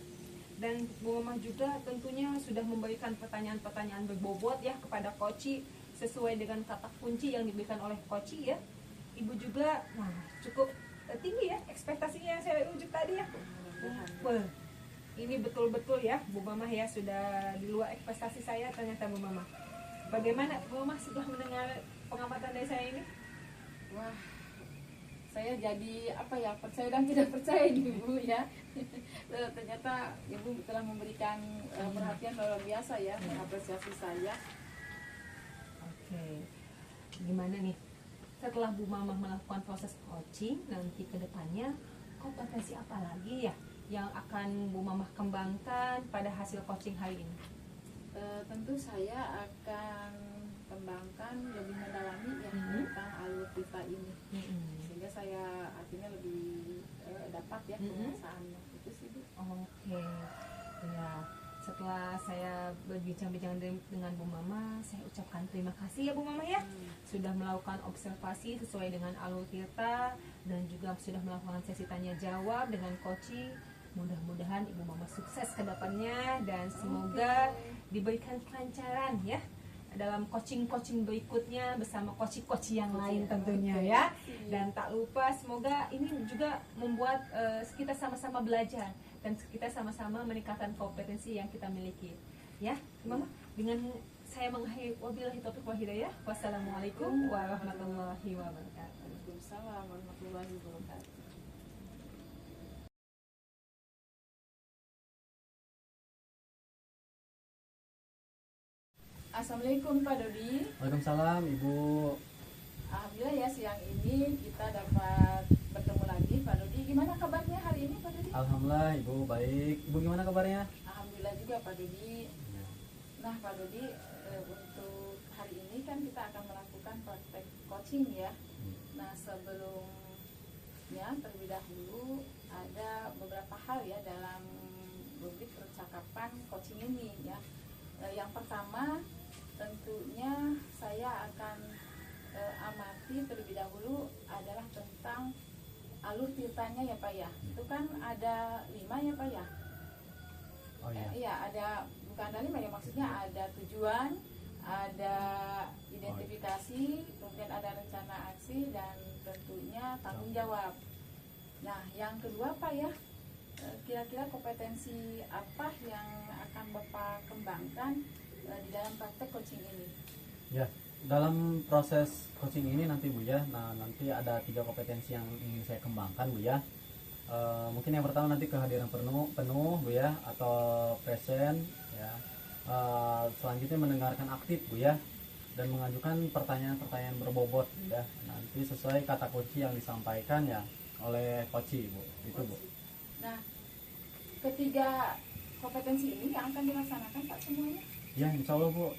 Dan Bu Mama juga tentunya sudah memberikan pertanyaan-pertanyaan berbobot ya kepada coach sesuai dengan kata kunci yang diberikan oleh coach ya. Ibu juga cukup tinggi ya ekspektasinya yang saya ujuk tadi ya. Wah, ini betul-betul ya Bu Mama ya, sudah di luar ekspektasi saya ternyata Bu Mama. Bagaimana Bu Mama setelah mendengar pengamatan dari saya ini? Wah, saya jadi percaya dan tidak percaya nih Bu ya. Ternyata Ibu telah memberikan perhatian luar biasa ya, mengapresiasi saya. Oke, gimana nih setelah Bu Mama melakukan proses coaching, nanti ke depannya kompetensi apa lagi ya yang akan Bu Mama kembangkan pada hasil coaching hari ini? Tentu saya akan kembangkan lebih Tirta ini. Sehingga saya artinya lebih dapat ya penguasaannya. Itu sih Bu. Oke, ya. Setelah saya berbincang-bincang dengan Bu Mama, saya ucapkan terima kasih ya Bu Mama ya, sudah melakukan observasi sesuai dengan alur Tirta dan juga sudah melakukan sesi tanya jawab dengan Koci. Mudah-mudahan Ibu Mama sukses ke depannya dan semoga diberikan kelancaran ya dalam coaching-coaching berikutnya bersama koci-koci yang lain tentunya ya. Dan tak lupa semoga ini juga membuat kita sama-sama belajar dan kita sama-sama meningkatkan kompetensi yang kita miliki ya Mama. Dengan saya mengakhiri wabillahi taufiq wal hidayah. Wassalamualaikum warahmatullahi wabarakatuh. Waalaikumsalam warahmatullahi wabarakatuh. Assalamualaikum Pak Dodi. Waalaikumsalam Ibu. Alhamdulillah ya siang ini kita dapat bertemu lagi Pak Dodi. Gimana kabarnya hari ini Pak Dodi? Alhamdulillah Ibu baik. Ibu gimana kabarnya? Alhamdulillah juga Pak Dodi. Nah Pak Dodi, untuk hari ini kan kita akan melakukan praktek coaching ya. Nah sebelumnya terlebih dahulu ada beberapa hal ya dalam rubrik percakapan coaching ini ya. Yang pertama tentunya saya akan amati terlebih dahulu adalah tentang alur tirtanya ya Pak ya. Itu kan ada 5 ya Pak ya. Oh iya. Iya ada, bukan ada 5 ya, maksudnya ada tujuan, ada identifikasi, kemudian ada rencana aksi dan tentunya tanggung jawab. Nah yang kedua Pak ya, kira-kira kompetensi apa yang akan Bapak kembangkan di dalam praktek coaching ini? Ya, dalam proses coaching ini nanti Bu ya, nah nanti ada 3 kompetensi yang ingin saya kembangkan Bu ya. Mungkin yang pertama nanti kehadiran penuh Bu ya, atau present ya. Selanjutnya mendengarkan aktif Bu ya, dan mengajukan pertanyaan-pertanyaan berbobot ya. Nanti sesuai kata kunci yang disampaikan ya oleh coach Bu. Itu Bu. Nah, ketiga kompetensi ini yang akan dilaksanakan Pak semuanya? Ya, insya Allah Bu,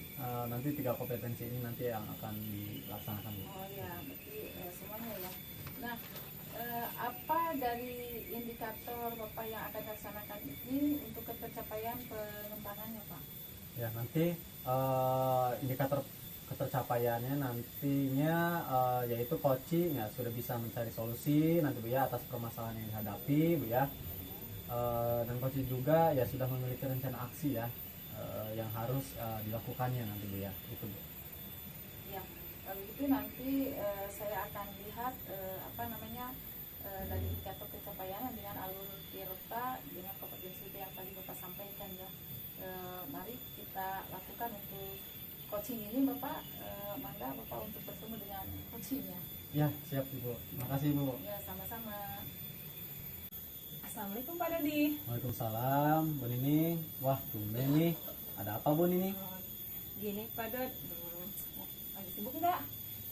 nanti 3 kompetensi ini nanti yang akan dilaksanakan Bu. Oh ya, berarti semuanya ya. Nah, apa dari indikator Bapak yang akan dilaksanakan ini untuk ketercapaian pengembangannya Pak? Ya, nanti indikator ketercapaiannya nantinya yaitu coaching ya sudah bisa mencari solusi nanti Bu ya atas permasalahan yang dihadapi Bu ya. Dan coach juga ya sudah memiliki rencana aksi ya yang harus dilakukannya nanti Bu ya, itu Bu. Ya, kalau itu nanti saya akan lihat dari indikator pencapaiannya dengan alur Tirta dengan kompetensi yang tadi Bapak sampaikan ya. Mari kita lakukan untuk coaching ini Bapak, mangga Bapak untuk bertemu dengan coachingnya. Ya, siap Ibu. Makasih Bu. Ya, sama-sama. Assalamualaikum Pak Dodi. Waalaikumsalam Bu Nining. Wah tumben nih, ada apa Bu Nining? Gini Pak Dod, lagi sibuk nggak?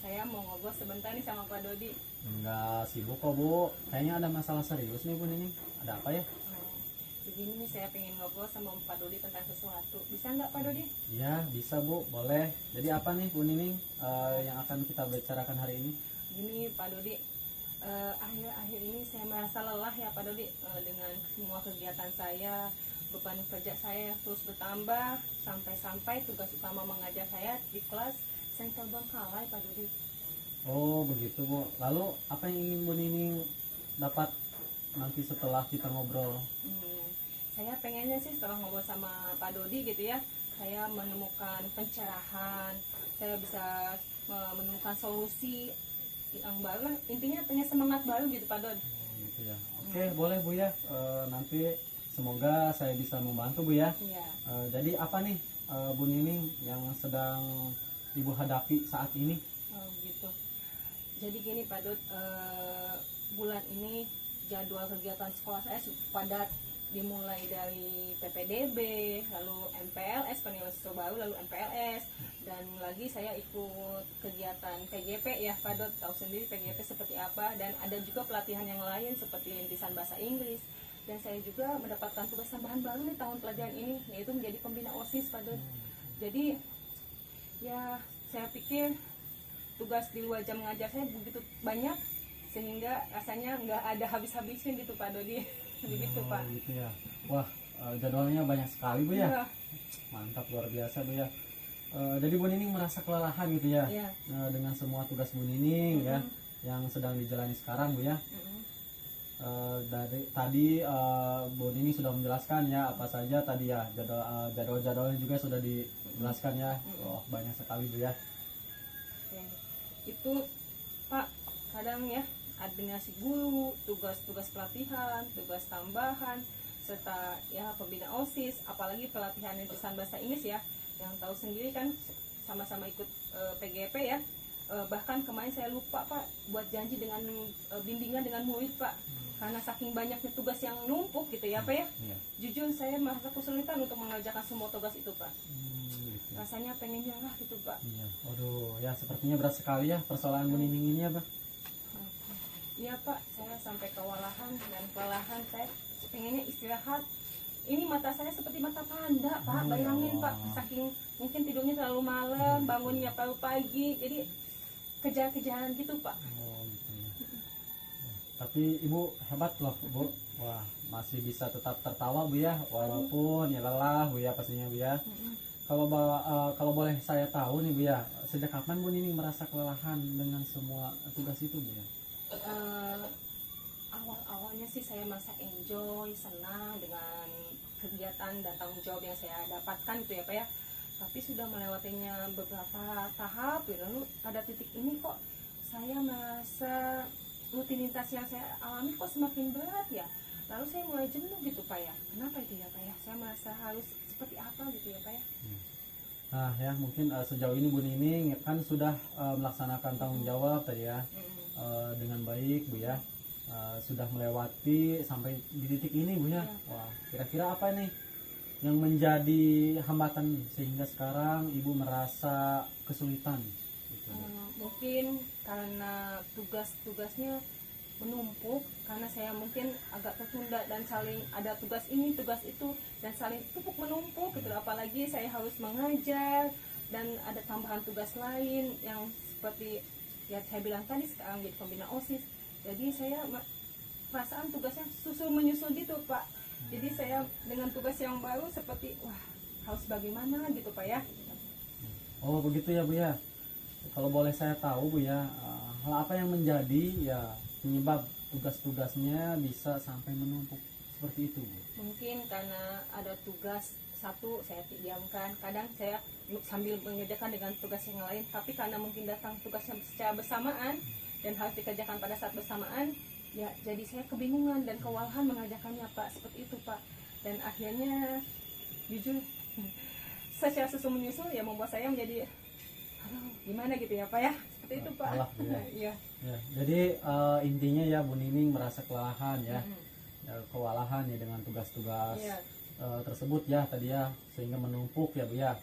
Saya mau ngobrol sebentar nih sama Pak Dodi. Enggak sibuk kok Bu, kayaknya ada masalah serius nih Bu Nining. Ada apa ya? Begini nih, saya pengen ngobrol sama Pak Dodi tentang sesuatu. Bisa nggak Pak Dodi? Ya bisa Bu, boleh. Jadi apa nih Bu Nining yang akan kita bicarakan hari ini? Gini Pak Dodi, akhir-akhir ini saya merasa lelah ya Pak Dodi dengan semua kegiatan saya, beban kerja saya terus bertambah sampai-sampai tugas utama mengajar saya di kelas saya terbengkalai Pak Dodi. Oh begitu Bu. Lalu apa yang ingin Bu Nining dapat nanti setelah kita ngobrol? Saya pengennya sih setelah ngobrol sama Pak Dodi gitu ya, saya menemukan pencerahan, saya bisa menemukan solusi yang baru, intinya punya semangat baru gitu Pak Dod. Gitu ya. Oke, boleh Bu ya. Nanti semoga saya bisa membantu Bu ya. Iya. Jadi apa nih Bu Nining yang sedang Ibu hadapi saat ini? Oh gitu. Jadi gini Pak Dod, bulan ini jadwal kegiatan sekolah saya padat, dimulai dari PPDB, lalu MPLS, penilaian siswa baru, lalu MPLS, dan lagi saya ikut kegiatan PGP ya Pak Dot, tahu sendiri PGP seperti apa, dan ada juga pelatihan yang lain seperti rintisan bahasa Inggris, dan saya juga mendapatkan tugas tambahan baru di tahun pelajaran ini, yaitu menjadi pembina OSIS Pak Dot. Jadi ya saya pikir tugas di luar jam mengajar saya begitu banyak sehingga rasanya nggak ada habis-habisnya gitu Pak Dodi. Begitu Oh, Pak. gitu ya. Wah, jadwalnya banyak sekali Bu ya. Iya. Mantap, luar biasa Bu ya. Jadi Bu Nining merasa kelelahan gitu ya, Iya. dengan semua tugas Bu Nining ya yang sedang dijalani sekarang Bu ya. Dari tadi Bu Nining sudah menjelaskan ya apa saja tadi ya jadwal-jadwalnya juga sudah dijelaskan ya. Oh, banyak sekali Bu ya. Oke. Itu Pak kadang ya administrasi guru, tugas-tugas pelatihan, tugas tambahan, serta ya pembina OSIS, apalagi pelatihan jurusan bahasa Inggris ya, yang tahu sendiri kan sama-sama ikut PGP ya. Bahkan kemarin saya lupa Pak buat janji dengan bimbingan dengan murid Pak, karena saking banyaknya tugas yang numpuk gitu ya Pak ya. Iya. Jujur saya merasa kesulitan untuk mengerjakan semua tugas itu Pak. Gitu. Rasanya pengen nyerah gitu Pak. Iya. Waduh, ya sepertinya berat sekali ya persoalan Bu Nining ini ya, Pak. Iya Pak, saya sampai kewalahan dan kelelahan, saya pengennya istirahat. Ini mata saya seperti mata panda Pak, Oh, bayangin ya Pak, Allah. saking mungkin tidurnya terlalu malam, bangunnya terlalu pagi, jadi kejar-kejaran gitu Pak. Oh, gitu ya. Tapi Ibu hebat loh, Bu. Wah, masih bisa tetap tertawa Bu ya, walaupun ya lelah Bu ya pastinya Bu ya. Kalau boleh saya tahu nih Bu ya, sejak kapan Bu Nining merasa kelelahan dengan semua tugas itu Bu ya? Awal-awalnya sih saya merasa enjoy, senang dengan kegiatan dan tanggung jawab yang saya dapatkan gitu ya Pak ya. Tapi sudah melewatinya beberapa tahap, lalu pada titik ini kok saya merasa rutinitas yang saya alami kok semakin berat ya. Lalu saya mulai jenuh gitu Pak ya. Kenapa itu ya Pak ya? Saya merasa harus seperti apa gitu ya Pak ya. Nah ya mungkin sejauh ini Bu Nining kan sudah melaksanakan tanggung jawab tadi ya dengan baik Bu ya. Sudah melewati sampai di titik ini Bu ya. Wah, kira-kira apa nih yang menjadi hambatan sehingga sekarang Ibu merasa kesulitan gitu, Bu? Mungkin karena tugas-tugasnya menumpuk, karena saya mungkin agak tertunda dan saling ada tugas ini tugas itu dan saling tumpuk menumpuk gitu. Apalagi saya harus mengajar dan ada tambahan tugas lain yang seperti ya saya bilang tadi sekarang jadi pembina OSIS. Jadi saya perasaan tugasnya susul menyusul gitu Pak. Jadi saya dengan tugas yang baru seperti wah harus bagaimana gitu Pak ya. Oh begitu ya Bu ya. Kalau boleh saya tahu Bu ya, hal apa yang menjadi ya penyebab tugas-tugasnya bisa sampai menumpuk seperti itu Bu? Mungkin karena ada tugas satu saya diamkan, kadang saya sambil mengerjakan dengan tugas yang lain, tapi karena mungkin datang tugasnya secara bersamaan dan harus dikerjakan pada saat bersamaan, ya jadi saya kebingungan dan kewalahan mengerjakannya Pak, seperti itu Pak. Dan akhirnya jujur secara susul menyusul ya membuat saya menjadi aduh gimana gitu ya Pak ya, seperti itu Pak. Lelah, Bu ya. Iya. Ya, jadi intinya ya Bu Nining merasa kelelahan ya, kewalahan ya dengan tugas-tugas Iya. tersebut ya tadi ya, sehingga menumpuk ya Bu ya.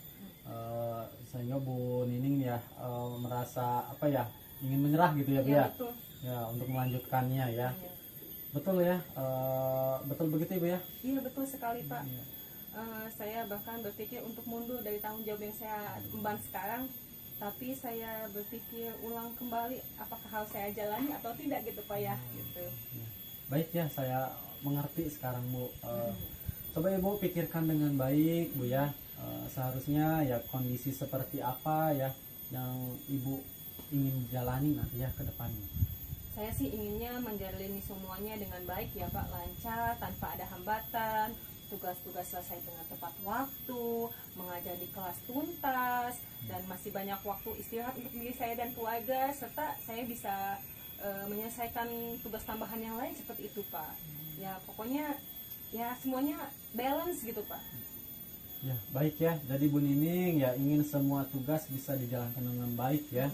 Sehingga Bu Nining ya merasa apa ya, ingin menyerah gitu ya Bu Iya, ya. betul. Ya untuk melanjutkannya ya. Iya. Betul ya, betul begitu ya Bu ya. Iya betul sekali Pak. Iya. Saya bahkan berpikir untuk mundur dari tanggung jawab yang saya emban sekarang, tapi saya berpikir ulang kembali apakah harus saya jalani atau tidak gitu Pak ya gitu. Ya. Baik ya, saya mengerti sekarang Bu. Coba Ibu pikirkan dengan baik Bu ya. Seharusnya ya kondisi seperti apa ya yang Ibu ingin jalani nanti ya ke depannya. Saya sih inginnya menjalani semuanya dengan baik ya Pak, lancar tanpa ada hambatan, tugas-tugas selesai dengan tepat waktu, mengajar di kelas tuntas, dan masih banyak waktu istirahat untuk diri saya dan keluarga, serta saya bisa menyelesaikan tugas tambahan yang lain seperti itu Pak. Ya pokoknya ya semuanya balance gitu Pak. Ya baik ya, jadi Bu Nining ya ingin semua tugas bisa dijalankan dengan baik ya.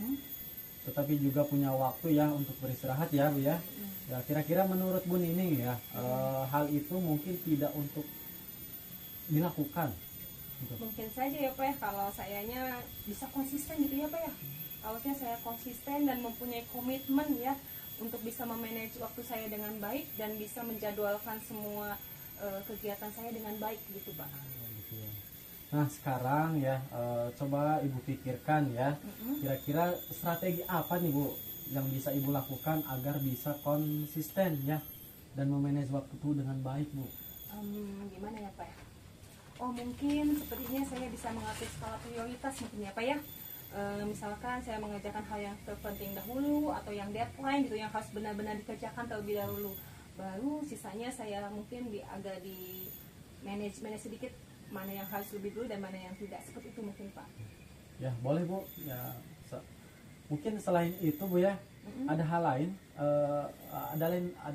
Tetapi juga punya waktu ya untuk beristirahat ya Bu ya. Ya kira-kira menurut Bu Nining ya, hal itu mungkin tidak untuk dilakukan gitu. Mungkin saja ya Pak ya kalau sayanya bisa konsisten gitu ya Pak ya. Harusnya saya konsisten dan mempunyai komitmen ya untuk bisa memanage waktu saya dengan baik dan bisa menjadwalkan semua kegiatan saya dengan baik gitu Pak. Gitu ya. Nah sekarang ya coba ibu pikirkan ya, kira-kira strategi apa nih bu yang bisa ibu lakukan agar bisa konsisten ya dan memanage waktu itu dengan baik bu. Gimana ya Pak? Oh mungkin sepertinya saya bisa mengatur skala prioritas mungkin ya Pak ya. Misalkan saya mengerjakan hal yang terpenting dahulu atau yang deadline gitu yang harus benar-benar dikerjakan terlebih dahulu. Baru sisanya saya mungkin agak di manage sedikit mana yang harus lebih dulu dan mana yang tidak, seperti itu mungkin Pak. Ya boleh bu ya mungkin selain itu bu ya ada hal lain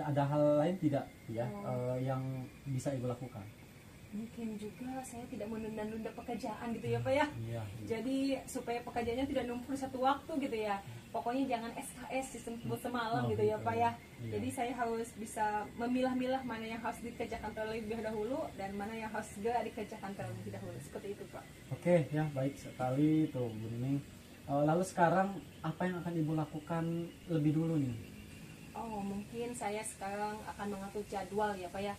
ada hal lain tidak ya yang bisa ibu lakukan. Mungkin juga saya tidak menunda-nunda pekerjaan gitu ya Pak ya. Iya. Jadi supaya pekerjaannya tidak numpuk satu waktu gitu ya. Pokoknya jangan SKS sistem semalam gitu ya Pak ya. Iya. Jadi saya harus bisa memilah-milah mana yang harus dikerjakan terlebih dahulu dan mana yang harus segera dikerjakan terlebih dahulu. Seperti itu Pak. Oke ya baik sekali tuh Bu Nining. Lalu sekarang apa yang akan ibu lakukan lebih dulu nih? Oh mungkin saya sekarang akan mengatur jadwal ya Pak ya.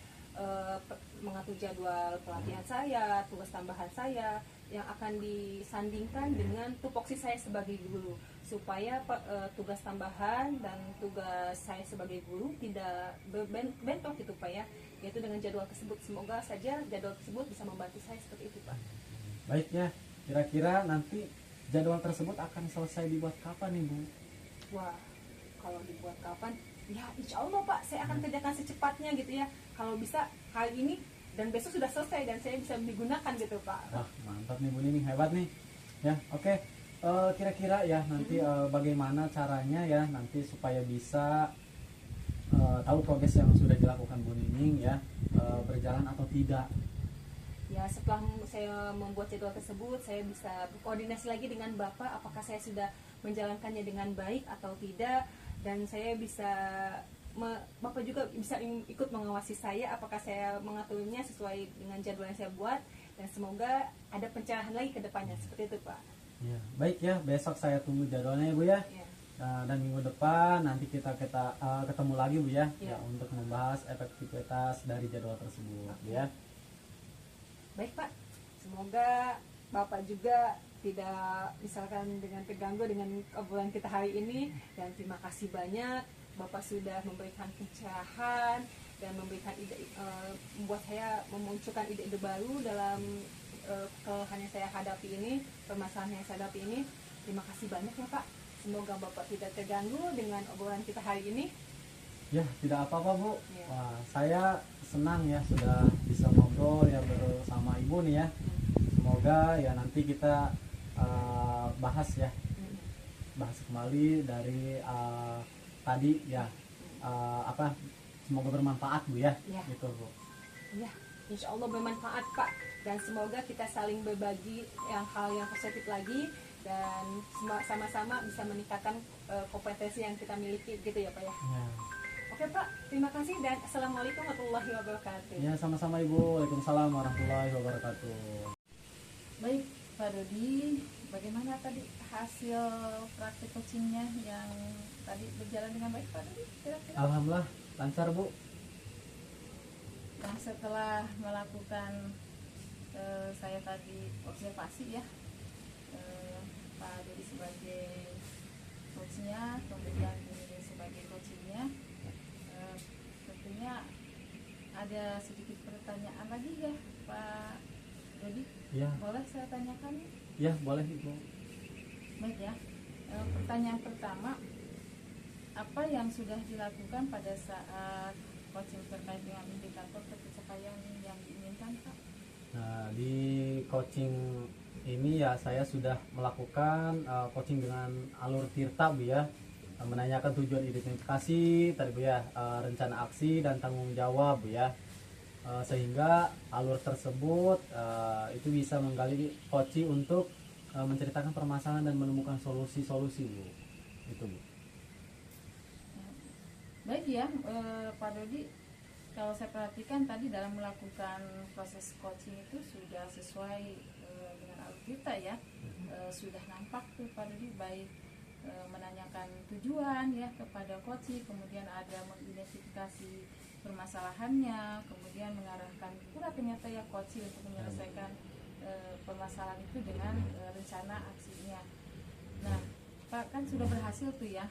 Mengatur jadwal pelatihan saya, tugas tambahan saya yang akan disandingkan dengan tupoksi saya sebagai guru supaya tugas tambahan dan tugas saya sebagai guru tidak bentrok gitu Pak ya, yaitu dengan jadwal tersebut. Semoga saja jadwal tersebut bisa membantu saya seperti itu Pak. Baik ya, kira-kira nanti jadwal tersebut akan selesai dibuat kapan nih Bu? Wah, kalau dibuat kapan? Ya insya Allah Pak, saya akan kerjakan secepatnya gitu ya. Kalau bisa hari ini dan besok sudah selesai dan saya bisa digunakan gitu Pak. Wah mantap nih Bu Nining, hebat nih. Ya oke. Kira-kira ya nanti bagaimana caranya ya nanti supaya bisa tahu progres yang sudah dilakukan Bu Nining ya berjalan atau tidak. Ya setelah saya membuat jadwal tersebut saya bisa berkoordinasi lagi dengan Bapak apakah saya sudah menjalankannya dengan baik atau tidak, dan saya bisa Bapak juga bisa ikut mengawasi saya apakah saya mengaturnya sesuai dengan jadwal yang saya buat, dan semoga ada pencerahan lagi ke depannya seperti itu Pak. Ya, baik ya, besok saya tunggu jadwalnya ya Bu ya. Ya. Dan minggu depan nanti kita ketemu lagi Bu ya, Ya. untuk membahas efektivitas dari jadwal tersebut ya. Baik Pak, semoga Bapak juga tidak misalkan dengan terganggu dengan obrolan kita hari ini, dan terima kasih banyak Bapak sudah memberikan pencerahan dan memberikan ide, membuat saya memunculkan ide-ide baru dalam keluhan yang saya hadapi ini, permasalahan yang saya hadapi ini. Terima kasih banyak ya Pak, semoga Bapak tidak terganggu dengan obrolan kita hari ini. Ya, tidak apa-apa Bu. Ya. Wah, saya senang ya sudah bisa ngobrol ya bersama Ibu nih ya. Semoga ya nanti kita bahas ya, bahas kembali dari tadi ya, semoga bermanfaat Bu ya, Ya. gitu Bu. Ya, insya Allah bermanfaat Pak, dan semoga kita saling berbagi hal yang positif lagi dan sama-sama bisa meningkatkan kompetensi yang kita miliki gitu ya Pak ya. Ya. Oke Pak, terima kasih dan assalamualaikum warahmatullahi wabarakatuh. Ya sama-sama Ibu. Waalaikumsalam warahmatullahi wabarakatuh. Baik Pak Dodi, bagaimana tadi hasil praktik coachingnya yang tadi berjalan dengan baik Pak Dodi? Kira-kira? Alhamdulillah lancar Bu. Nah, setelah melakukan saya tadi observasi ya, Pak Dodi sebagai coachnya, kemudian ini sebagai coachingnya, tentunya ada sedikit pertanyaan lagi ya Pak Dodi. Ya, Boleh saya tanyakan? ya boleh Ibu. Baik ya. Pertanyaan pertama, apa yang sudah dilakukan pada saat coaching terkait dengan indikator pencapaian yang diinginkan Pak? Nah, di coaching ini ya saya sudah melakukan coaching dengan alur Tirta Bu ya. Menanyakan tujuan identifikasi tadi Bu ya, rencana aksi dan tanggung jawab Bu ya. Sehingga alur tersebut itu bisa menggali coaching untuk menceritakan permasalahan dan menemukan solusi-solusi Bu. Itu Bu. Baik ya, Pak Dodi, kalau saya perhatikan tadi dalam melakukan proses coaching itu sudah sesuai dengan alur kita ya. Sudah nampak tuh Pak Dodi, baik menanyakan tujuan ya kepada coaching, kemudian ada mengidentifikasi permasalahannya, kemudian mengarahkan pula ternyata ya coaching untuk menyelesaikan permasalahan itu dengan rencana aksinya. Nah, Pak kan sudah berhasil tuh ya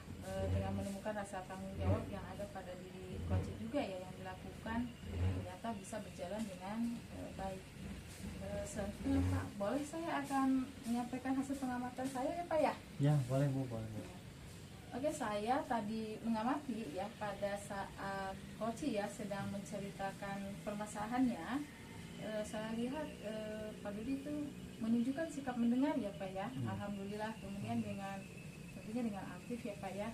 dengan menemukan rasa tanggung jawab yang ada pada diri coach juga ya, yang dilakukan ternyata bisa berjalan dengan baik. Selanjutnya Pak, boleh saya akan menyampaikan hasil pengamatan saya ya Pak ya? Ya, boleh Bu, boleh Bu. Oke, saya tadi mengamati ya pada saat coach ya sedang menceritakan permasalahannya, saya lihat Pak Dudi itu menunjukkan sikap mendengar ya Pak ya. Alhamdulillah, kemudian tentunya dengan aktif ya Pak ya,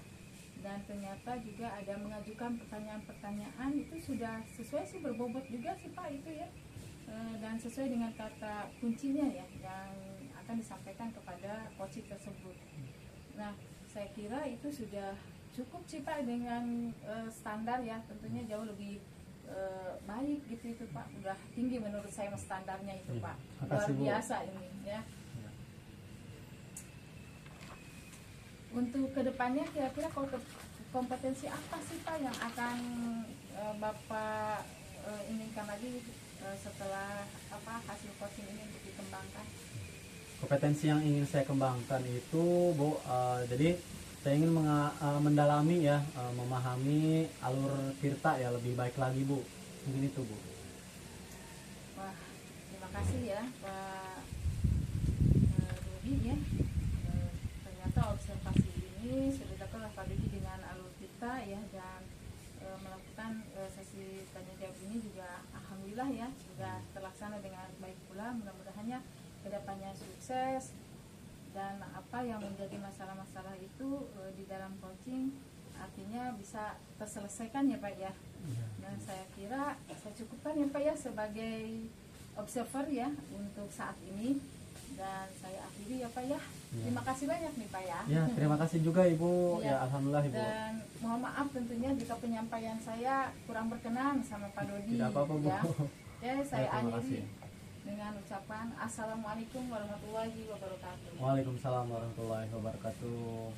dan ternyata juga ada mengajukan pertanyaan-pertanyaan, itu sudah sesuai sih, berbobot juga sih Pak itu ya, dan sesuai dengan kata kuncinya ya yang akan disampaikan kepada coach tersebut. Nah, saya kira itu sudah cukup sih Pak dengan standar ya, tentunya jauh lebih baik gitu itu Pak, udah tinggi menurut saya standarnya itu Pak, luar biasa ini ya. Untuk kedepannya kira-kira kompetensi apa sih Pak yang akan Bapak inginkan lagi setelah hasil coaching ini untuk dikembangkan? Kompetensi yang ingin saya kembangkan itu Bu, jadi saya ingin mendalami ya, memahami alur tirta ya lebih baik lagi Bu, mungkin itu Bu. Wah, terima kasih ya Pak Dodi ya. Ternyata observasi ini sudah dilakukan oleh Pak Dodi dengan alur tirta ya, dan melakukan sesi tanya jawab ini juga alhamdulillah ya sudah terlaksana dengan baik pula. Mudah-mudahannya kedepannya sukses, dan apa yang menjadi masalah-masalah itu di dalam coaching artinya bisa terselesaikan ya Pak ya. Dan saya kira saya cukupkan ya Pak ya sebagai observer ya untuk saat ini, dan saya akhiri ya Pak ya. Terima kasih banyak nih Pak ya. Ya, terima kasih juga Ibu. Ya, Alhamdulillah Ibu. Dan mohon maaf tentunya jika penyampaian saya kurang berkenan sama Pak Dodi. Tidak apa-apa Bu. Ya. Oke, saya terima akhiri kasih. dengan ucapan Assalamualaikum warahmatullahi wabarakatuh. Waalaikumsalam warahmatullahi wabarakatuh.